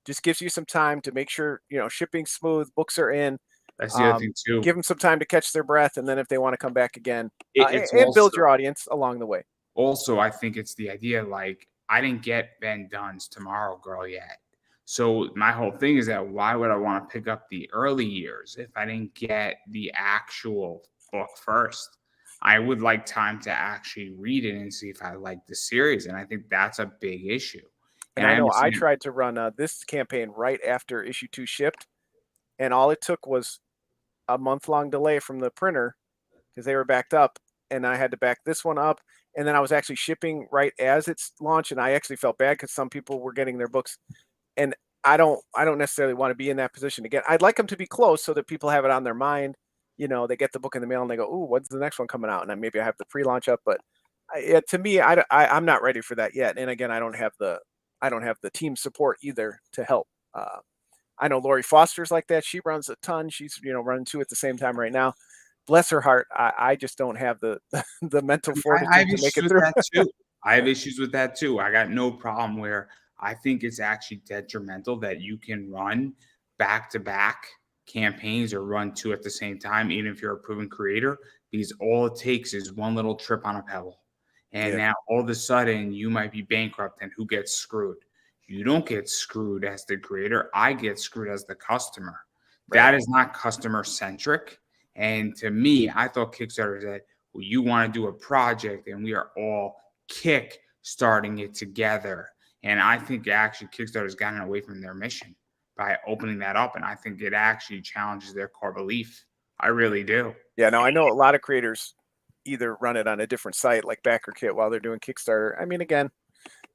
S2: Just gives you some time to make sure, shipping's smooth, books are in.
S1: That's the other thing too.
S2: Give them some time to catch their breath, and then if they want to come back again, and build your audience along the way.
S1: Also, I think it's the idea, like, I didn't get Ben Dunn's Tomorrow Girl yet. So my whole thing is that why would I want to pick up the early years if I didn't get the actual book first? I would like time to actually read it and see if I like the series. And I think that's a big issue.
S2: And I know I tried to run this campaign right after issue 2 shipped, and all it took was a month-long delay from the printer because they were backed up, and I had to back this one up. And then I was actually shipping right as it's launched, and I actually felt bad because some people were getting their books, and I don't necessarily want to be in that position again. I'd like them to be close so that people have it on their mind. They get the book in the mail and they go, "Ooh, when's the next one coming out?" And then maybe I have the pre-launch up, but To me, I'm not ready for that yet. And again, I don't have the team support either to help. I know Lori Foster's like that. She runs a ton. She's running two at the same time right now. Bless her heart. I just don't have the the mental
S1: I
S2: fortitude
S1: have
S2: to make
S1: issues
S2: it
S1: with
S2: through.
S1: that too. I have issues with that too. I got no problem where I think it's actually detrimental that you can run back to back campaigns or run two at the same time, even if you're a proven creator, because all it takes is one little trip on a pebble. And
S2: Yeah,
S1: now all of a sudden you might be bankrupt, and who gets screwed? You don't get screwed as the creator. I get screwed as the customer.
S2: right.
S1: That is not customer centric. And to me, I thought Kickstarter said, well, you want to do a project and we are all kick starting it together. And I think actually Kickstarter has gotten away from their mission by opening that up. And I think it actually challenges their core belief. I really do.
S2: Yeah, no, I know a lot of creators either run it on a different site like BackerKit while they're doing Kickstarter. I mean, again,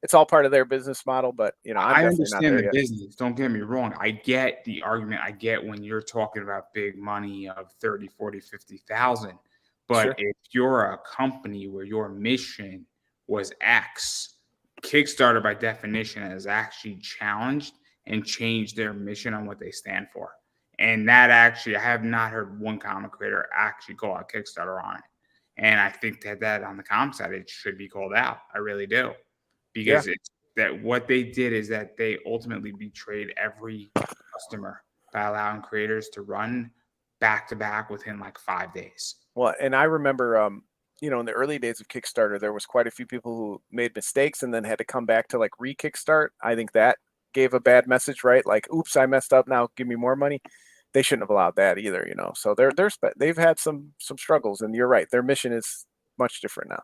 S2: it's all part of their business model, but I'm
S1: I
S2: definitely not
S1: understand
S2: there
S1: the
S2: yet.
S1: business. Don't get me wrong. I get the argument. I get when you're talking about big money of 30, 40, 50,000. But
S2: Sure.
S1: if you're a company where your mission was X, Kickstarter by definition has actually challenged and changed their mission on what they stand for. And that actually, I have not heard one comic creator actually call out Kickstarter on it. And I think that on the comic side, it should be called out. I really do.
S2: Yeah.
S1: Because it's that what they did is that they ultimately betrayed every customer by allowing creators to run back to back within like 5 days.
S2: Well, and I remember, in the early days of Kickstarter, there was quite a few people who made mistakes and then had to come back to like re-kickstart. I think that gave a bad message, right? Like, oops, I messed up. Now give me more money. They shouldn't have allowed that either, So they've had some struggles, and you're right. Their mission is much different now.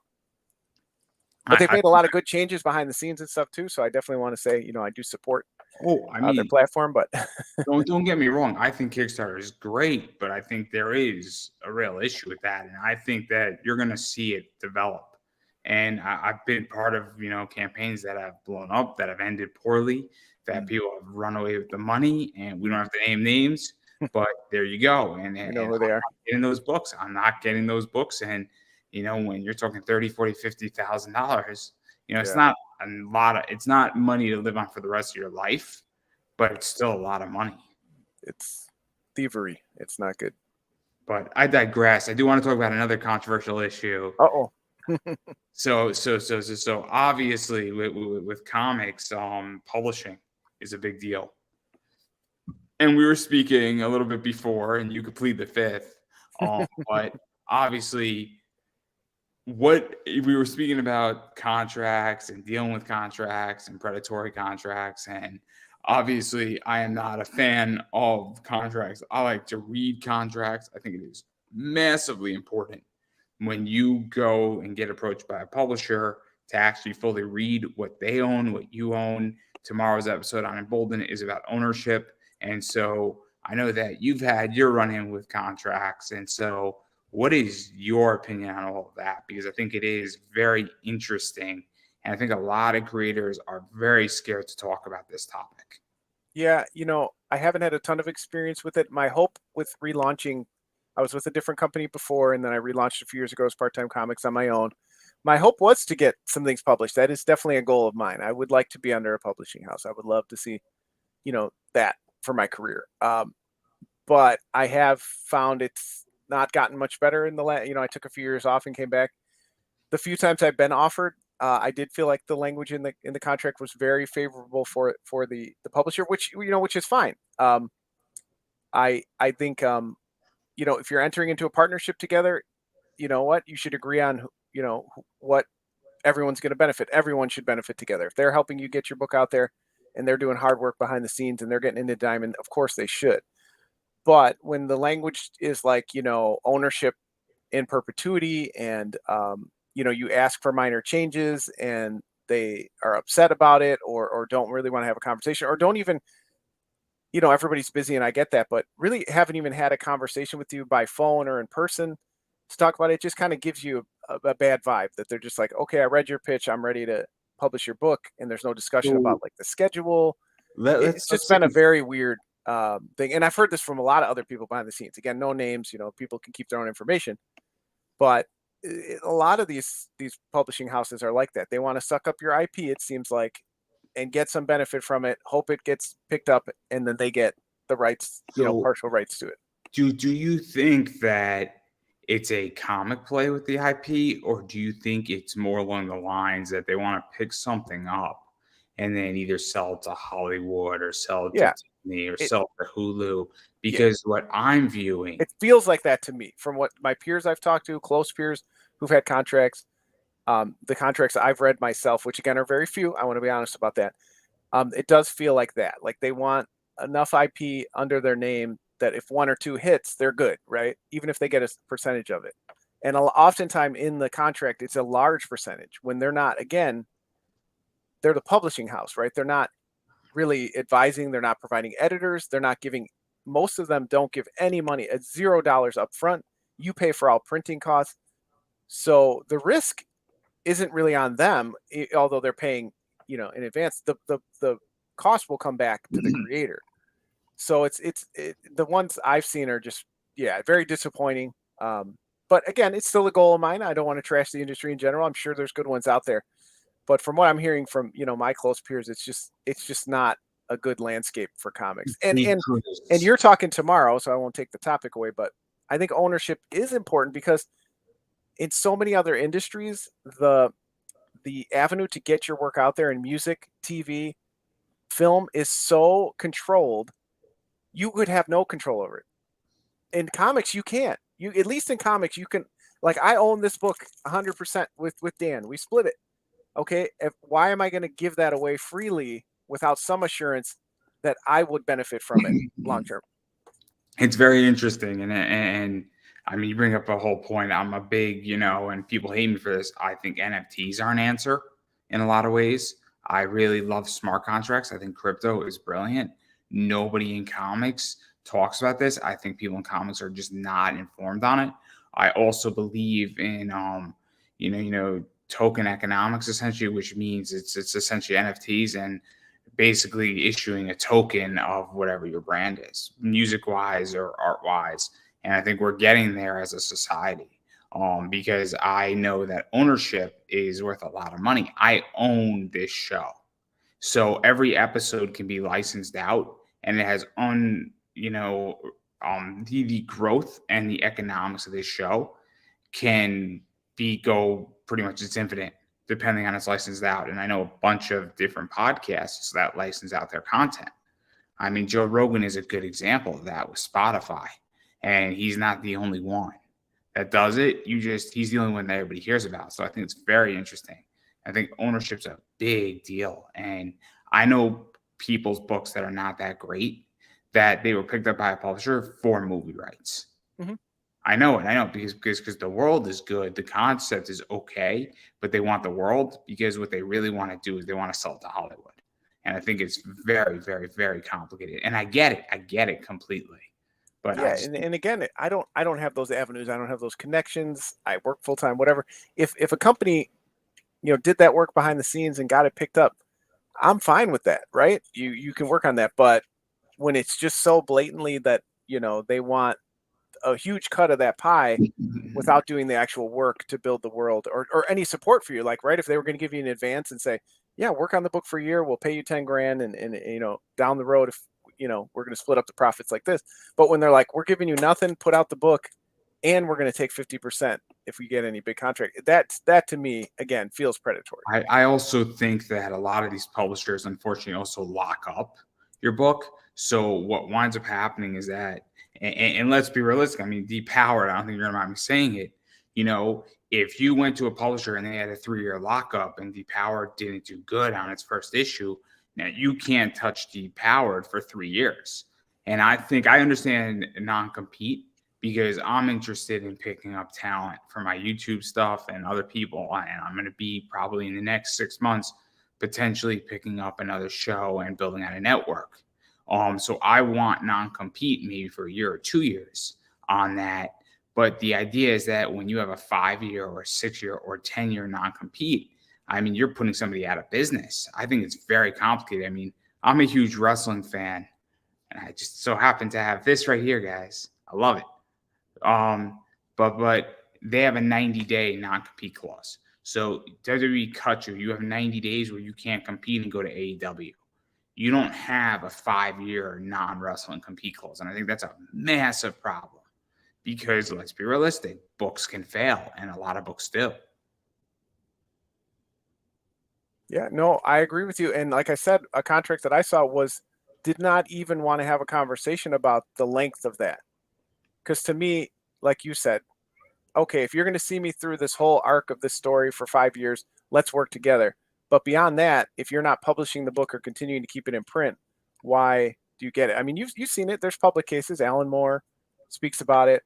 S2: But they've
S1: I
S2: made a lot of good changes behind the scenes and stuff too. So I definitely want to say, I do support
S1: I
S2: their
S1: mean,
S2: platform. But
S1: don't get me wrong. I think Kickstarter is great, but I think there is a real issue with that, and I think that you're going to see it develop. And I've been part of campaigns that have blown up, that have ended poorly, that people have run away with the money, and we don't have to name names, but there you go. And
S2: you know
S1: I'm
S2: who they are.
S1: not getting those books. I'm not getting those books, and when you're talking 30, 40, $50,000, it's
S2: Yeah,
S1: not a lot of. It's not money to live on for the rest of your life, but it's still a lot of money.
S2: it's thievery. It's not good.
S1: But I digress. I do want to talk about another controversial issue.
S2: Uh-oh.
S1: So obviously with comics, publishing is a big deal. And we were speaking a little bit before, and you could plead the fifth. But obviously, what we were speaking about contracts and dealing with contracts and predatory contracts, and obviously I am not a fan of contracts. I like to read contracts. I think it is massively important when you go and get approached by a publisher to actually fully read what they own, what you own. Tomorrow's episode on Embolden is about ownership, and so I know that you've had your run-in with contracts, and so what is your opinion on all of that? Because I think it is very interesting. And I think a lot of creators are very scared to talk about this topic.
S2: Yeah, I haven't had a ton of experience with it. My hope with relaunching, I was with a different company before, and then I relaunched a few years ago as Part-Time Comics on my own. My hope was to get some things published. That is definitely a goal of mine. I would like to be under a publishing house. I would love to see, that for my career. But I have found it's not gotten much better in the last. I took a few years off and came back. The few times I've been offered, I did feel like the language in the contract was very favorable for the publisher, which is fine. I think if you're entering into a partnership together, you know what, you should agree on what everyone's going to benefit. Everyone should benefit together. If they're helping you get your book out there and they're doing hard work behind the scenes and they're getting into diamond, of course they should. But when the language is like ownership in perpetuity, and you ask for minor changes and they are upset about it, or don't really want to have a conversation, or don't even, everybody's busy, and I get that, but really haven't even had a conversation with you by phone or in person to talk about it, just kind of gives you a bad vibe that they're just like, okay, I read your pitch, I'm ready to publish your book, and there's no discussion about like the schedule. It's just been a very weird thing, and I've heard this from a lot of other people behind the scenes. Again, no names, people can keep their own information, but a lot of these publishing houses are like that. They want to suck up your IP, it seems like, and get some benefit from it, hope it gets picked up, and then they get the rights,
S1: So
S2: partial rights to it.
S1: do you think that it's a comic play with the IP, or do you think it's more along the lines that they want to pick something up and then either sell it to Hollywood or sell it to
S2: Yeah,
S1: Disney or
S2: it
S1: sell it to Hulu?
S2: yeah,
S1: Because what I'm viewing,
S2: it feels like that to me from what my peers I've talked to, close peers who've had contracts. The contracts I've read myself, which again are very few, I want to be honest about that. It does feel like that. Like they want enough IP under their name that if one or two hits, they're good, right? Even if they get a percentage of it. And oftentimes in the contract, it's a large percentage when they're not, again, they're the publishing house, right? They're not really advising, they're not providing editors, they're not giving, most of them don't give any money at $0 up front. You pay for all printing costs. So the risk isn't really on them, although they're paying, in advance. The cost will come back to the creator. So it's the ones I've seen are just very disappointing. But again, it's still a goal of mine. I don't want to trash the industry in general. I'm sure there's good ones out there, but from what I'm hearing from my close peers, it's just not a good landscape for comics. And you're talking tomorrow, so I won't take the topic away. But I think ownership is important because in so many other industries, the avenue to get your work out there in music, TV, film is so controlled, you could have no control over it. In comics, you can't. You, at least in comics, you can. Like, I own this book 100% with Dan. We split it. Okay, why am I going to give that away freely without some assurance that I would benefit from it long term?
S1: It's very interesting, and I mean, you bring up a whole point. I'm a big, and people hate me for this. I think NFTs are an answer in a lot of ways. I really love smart contracts. I think crypto is brilliant. Nobody in comics talks about this. I think people in comics are just not informed on it. I also believe in, token economics, essentially, which means it's essentially NFTs and basically issuing a token of whatever your brand is, music wise or art wise. And I think we're getting there as a society, because I know that ownership is worth a lot of money. I own this show, so every episode can be licensed out, and it has the growth and the economics of this show can go pretty much, it's infinite depending on its licensed out. And I know a bunch of different podcasts that license out their content. I mean, Joe Rogan is a good example of that with Spotify, and he's not the only one that does it. He's the only one that everybody hears about. So I think it's very interesting. I think ownership's a big deal. And I know people's books that are not that great that they were picked up by a publisher for movie rights. Mm-hmm. I know it. Because the world is good. The concept is okay, but they want the world because what they really want to do is they want to sell it to Hollywood. And I think it's very, very, very complicated. And I get it. I get it completely. But
S2: and again, I don't have those avenues. I don't have those connections. I work full time, whatever. If a company, did that work behind the scenes and got it picked up, I'm fine with that, right? You can work on that. But when it's just so blatantly that, they want a huge cut of that pie without doing the actual work to build the world or any support for you, like, right, if they were going to give you an advance and say, yeah, work on the book for a year, we'll pay you 10 grand and down the road, if we're going to split up the profits like this. But when they're like, we're giving you nothing, put out the book, and we're going to take 50% if we get any big contract, that to me, again, feels predatory.
S1: I also think that a lot of these publishers unfortunately also lock up your book. So what winds up happening is that, and let's be realistic, I mean, Depowered, I don't think you're going to mind me saying it, if you went to a publisher and they had a 3-year lockup and Depowered didn't do good on its first issue, now you can't touch Depowered for 3 years. And I think I understand non-compete because I'm interested in picking up talent for my YouTube stuff and other people. And I'm going to be probably in the next 6 months, potentially picking up another show and building out a network. So I want non-compete maybe for a year or 2 years on that. But the idea is that when you have a 5-year or 6-year or 10-year non-compete, I mean, you're putting somebody out of business. I think it's very complicated. I mean, I'm a huge wrestling fan, and I just so happen to have this right here, guys. I love it. But they have a 90-day non-compete clause. So WWE cut you. You have 90 days where you can't compete and go to AEW. You don't have a 5-year non-wrestling compete clause. And I think that's a massive problem because, let's be realistic, books can fail, and a lot of books do.
S2: Yeah, no, I agree with you. And like I said, a contract that I saw did not even want to have a conversation about the length of that. Because to me, like you said, okay, if you're going to see me through this whole arc of this story for 5 years, let's work together. But beyond that, if you're not publishing the book or continuing to keep it in print, why do you get it? I mean, you've seen it. There's public cases. Alan Moore speaks about it.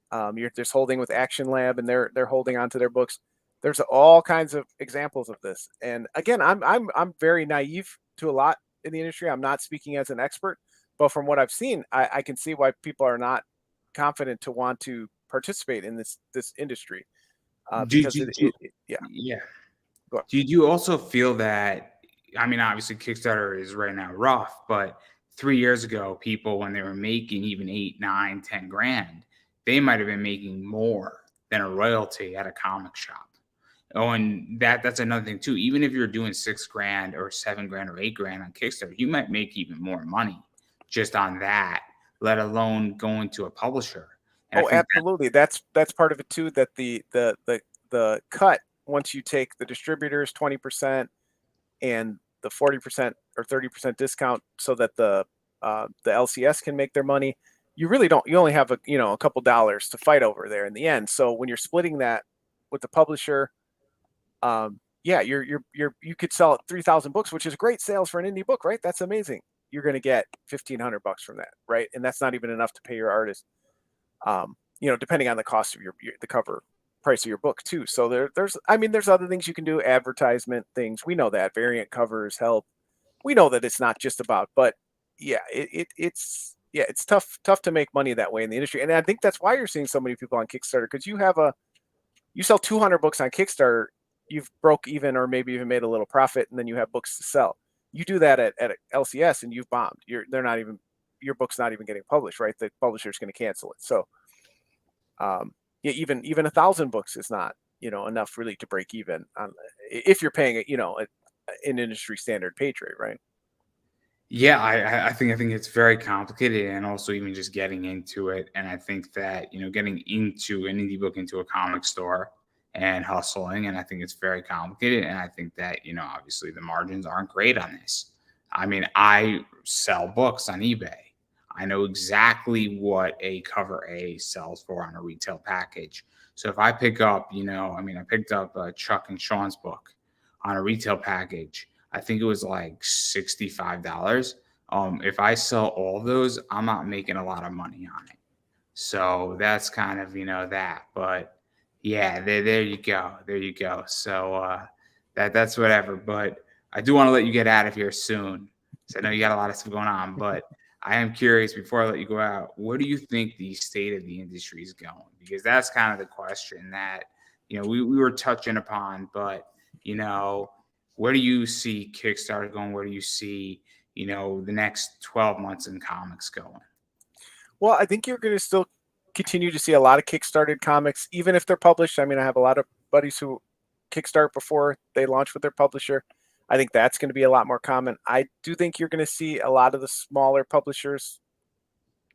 S2: There's holding with Action Lab, and they're holding onto their books. There's all kinds of examples of this. And again, I'm very naive to a lot in the industry. I'm not speaking as an expert, but from what I've seen, I can see why people are not confident to want to participate in this industry. Because
S1: yeah. Do you also feel that, I mean, obviously Kickstarter is right now rough, but 3 years ago, people, when they were making even 8, 9, 10 grand, they might have been making more than a royalty at a comic shop. Oh, and that's another thing too. Even if you're doing 6 grand or 7 grand or 8 grand on Kickstarter, you might make even more money just on that, let alone going to a publisher.
S2: And absolutely. That's part of it too, that the cut, once you take the distributors 20% and the 40% or 30% discount so that the LCS can make their money, you only have a couple dollars to fight over there in the end. So when you're splitting that with the publisher, you could sell 3,000 books, which is great sales for an indie book, right? That's amazing. You're going to get $1,500 from that, right? And that's not even enough to pay your artist. Depending on the cost of the cover price of your book too. So there's other things you can do, advertisement things. We know that variant covers help. We know that it's not just about, but yeah, it's tough to make money that way in the industry. And I think that's why you're seeing so many people on Kickstarter, because you sell 200 books on Kickstarter, you've broke even or maybe even made a little profit, and then you have books to sell. You do that at LCS and you've bombed. Your book's not even getting published, right? The publisher's going to cancel it. So even 1,000 books is not enough really to break even if you're paying an industry standard page rate, right?
S1: Yeah, I think it's very complicated, and also even just getting into it. And I think that getting into an indie book, into a comic store and hustling, and I think it's very complicated. And I think that obviously the margins aren't great on this. I mean, I sell books on eBay. I know exactly what a cover A sells for on a retail package. So if I pick up, I picked up Chuck and Sean's book on a retail package. I think it was like $65. If I sell all those, I'm not making a lot of money on it. So that's kind of, that. But yeah, there you go. There you go. So that's whatever. But I do want to let you get out of here soon. So I know you got a lot of stuff going on, but I am curious, before I let you go out, where do you think the state of the industry is going? Because that's kind of the question that, we were touching upon, but, where do you see Kickstarter going? Where do you see, the next 12 months in comics going?
S2: Well, I think you're going to still continue to see a lot of Kickstarted comics, even if they're published. I mean, I have a lot of buddies who kickstart before they launch with their publisher. I think that's going to be a lot more common. I do think you're going to see a lot of the smaller publishers,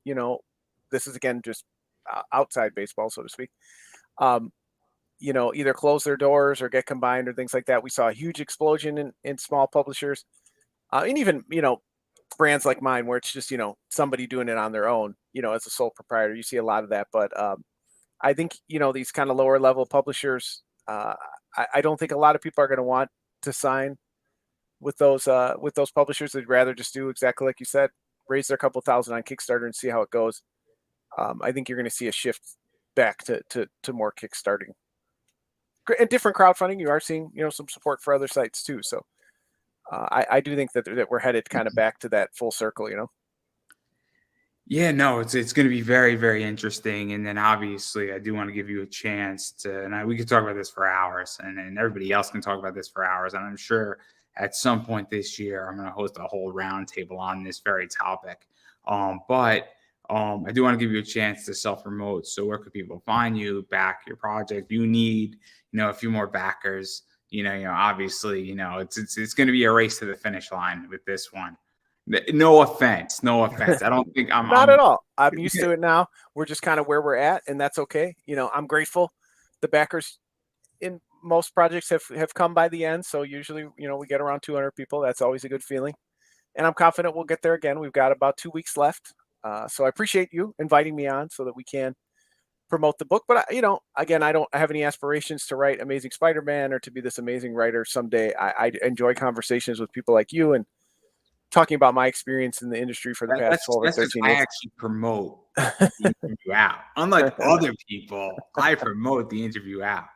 S2: this is again just outside baseball, so to speak, either close their doors or get combined or things like that. We saw a huge explosion in small publishers, and even brands like mine, where it's just somebody doing it on their own, as a sole proprietor. You see a lot of that, but I think these kind of lower level publishers, I don't think a lot of people are going to want to sign with those publishers. They'd rather just do exactly like you said, raise their couple thousand on Kickstarter and see how it goes. I think you're going to see a shift back to more Kickstarting and different crowdfunding. You are seeing some support for other sites too. So I do think that we're headed kind of back to that full circle.
S1: Yeah, no, it's going to be very, very interesting. And then obviously I do want to give you a chance to, and we could talk about this for hours, and everybody else can talk about this for hours. And I'm sure at some point this year, I'm going to host a whole roundtable on this very topic. But I do want to give you a chance to self-promote. So where could people find you, back your project? You need, a few more backers. Obviously, it's going to be a race to the finish line with this one. No offense. I don't think
S2: Not at all. I'm used to it now. We're just kind of where we're at, and that's okay. I'm grateful. The backers in most projects have come by the end. So usually, we get around 200 people. That's always a good feeling. And I'm confident we'll get there again. We've got about 2 weeks left. So I appreciate you inviting me on so that we can promote the book. But, again, I don't have any aspirations to write Amazing Spider-Man or to be this amazing writer someday. I enjoy conversations with people like you and talking about my experience in the industry for the past 12 or 13 years.
S1: I actually promote the interview out. Unlike other people, I promote the interview out.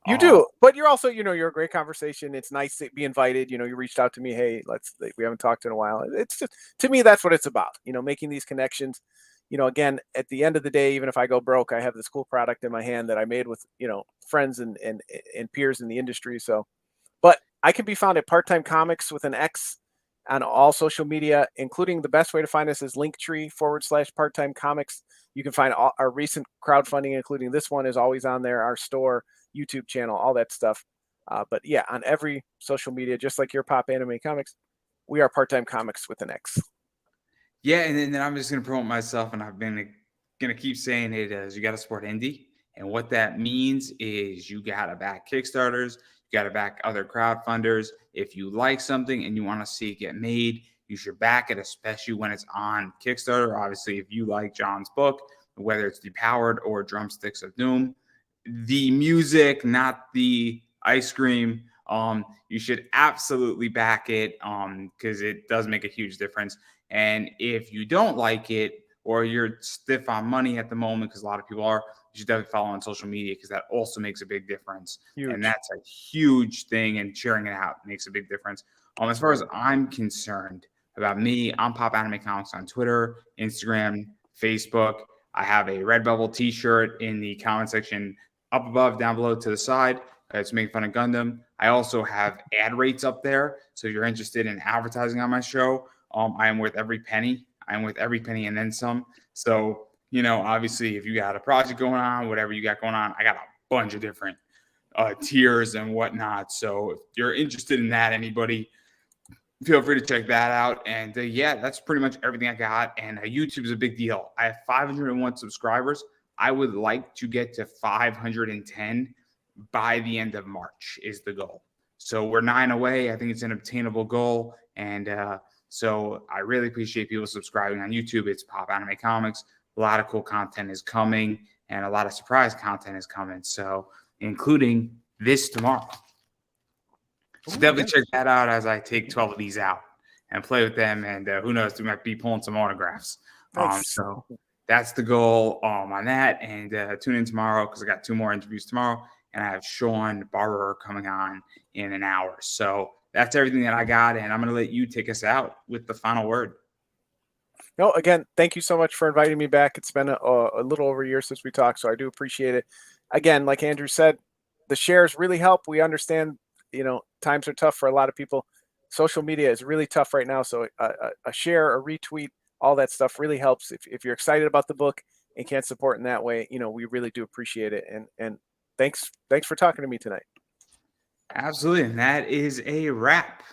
S2: You do, but you're also, you're a great conversation. It's nice to be invited. You reached out to me. Hey, we haven't talked in a while. It's just, to me, that's what it's about, making these connections. Again, at the end of the day, even if I go broke, I have this cool product in my hand that I made with, friends and peers in the industry. So, but I can be found at Part-Time Comics with an X on all social media, including the best way to find us is Linktree/Part-Time Comics. You can find all our recent crowdfunding, including this one, is always on there, our store, YouTube channel, all that stuff. But yeah, on every social media, just like your Pop Anime Comics, we are Part-Time Comics with an X.
S1: Yeah, and then I'm just going to promote myself, and I've been going to keep saying it as you got to support indie. And what that means is you got to back Kickstarters, you got to back other crowdfunders. If you like something and you want to see it get made, you should back it, especially when it's on Kickstarter. Obviously, if you like Jon's book, whether it's Depowered or Drumsticks of Doom, the music, not the ice cream, you should absolutely back it because it does make a huge difference. And if you don't like it or you're stiff on money at the moment, because a lot of people are, you should definitely follow on social media because that also makes a big difference. Huge. And that's a huge thing, and sharing it out makes a big difference. As far as I'm concerned about me, I'm Pop Anime Comics on Twitter, Instagram, Facebook. I have a Redbubble t-shirt in the comment section up above, down below, to the side. It's making fun of Gundam. I also have ad rates up there. So if you're interested in advertising on my show, I am worth every penny. I am worth every penny and then some. So, obviously, if you got a project going on, whatever you got going on, I got a bunch of different tiers and whatnot. So if you're interested in that, anybody, feel free to check that out. And yeah, that's pretty much everything I got. And YouTube is a big deal. I have 501 subscribers. I would like to get to 510 by the end of March is the goal. So we're 9 away. I think it's an obtainable goal. And so I really appreciate people subscribing on YouTube. It's Pop Anime Comics. A lot of cool content is coming and a lot of surprise content is coming. So including this tomorrow. So definitely check that out as I take 12 of these out and play with them. And who knows, we might be pulling some autographs.
S2: Nice.
S1: So that's the goal on that. And tune in tomorrow because I got 2 more interviews tomorrow. And I have Sean Barber coming on in an hour. So that's everything that I got. And I'm going to let you take us out with the final word.
S2: No, again, thank you so much for inviting me back. It's been a little over a year since we talked, so I do appreciate it. Again, like Andrew said, the shares really help. We understand, times are tough for a lot of people. Social media is really tough right now. So a share, a retweet, all that stuff really helps. If you're excited about the book and can't support in that way, we really do appreciate it. And thanks for talking to me tonight.
S1: Absolutely. And that is a wrap.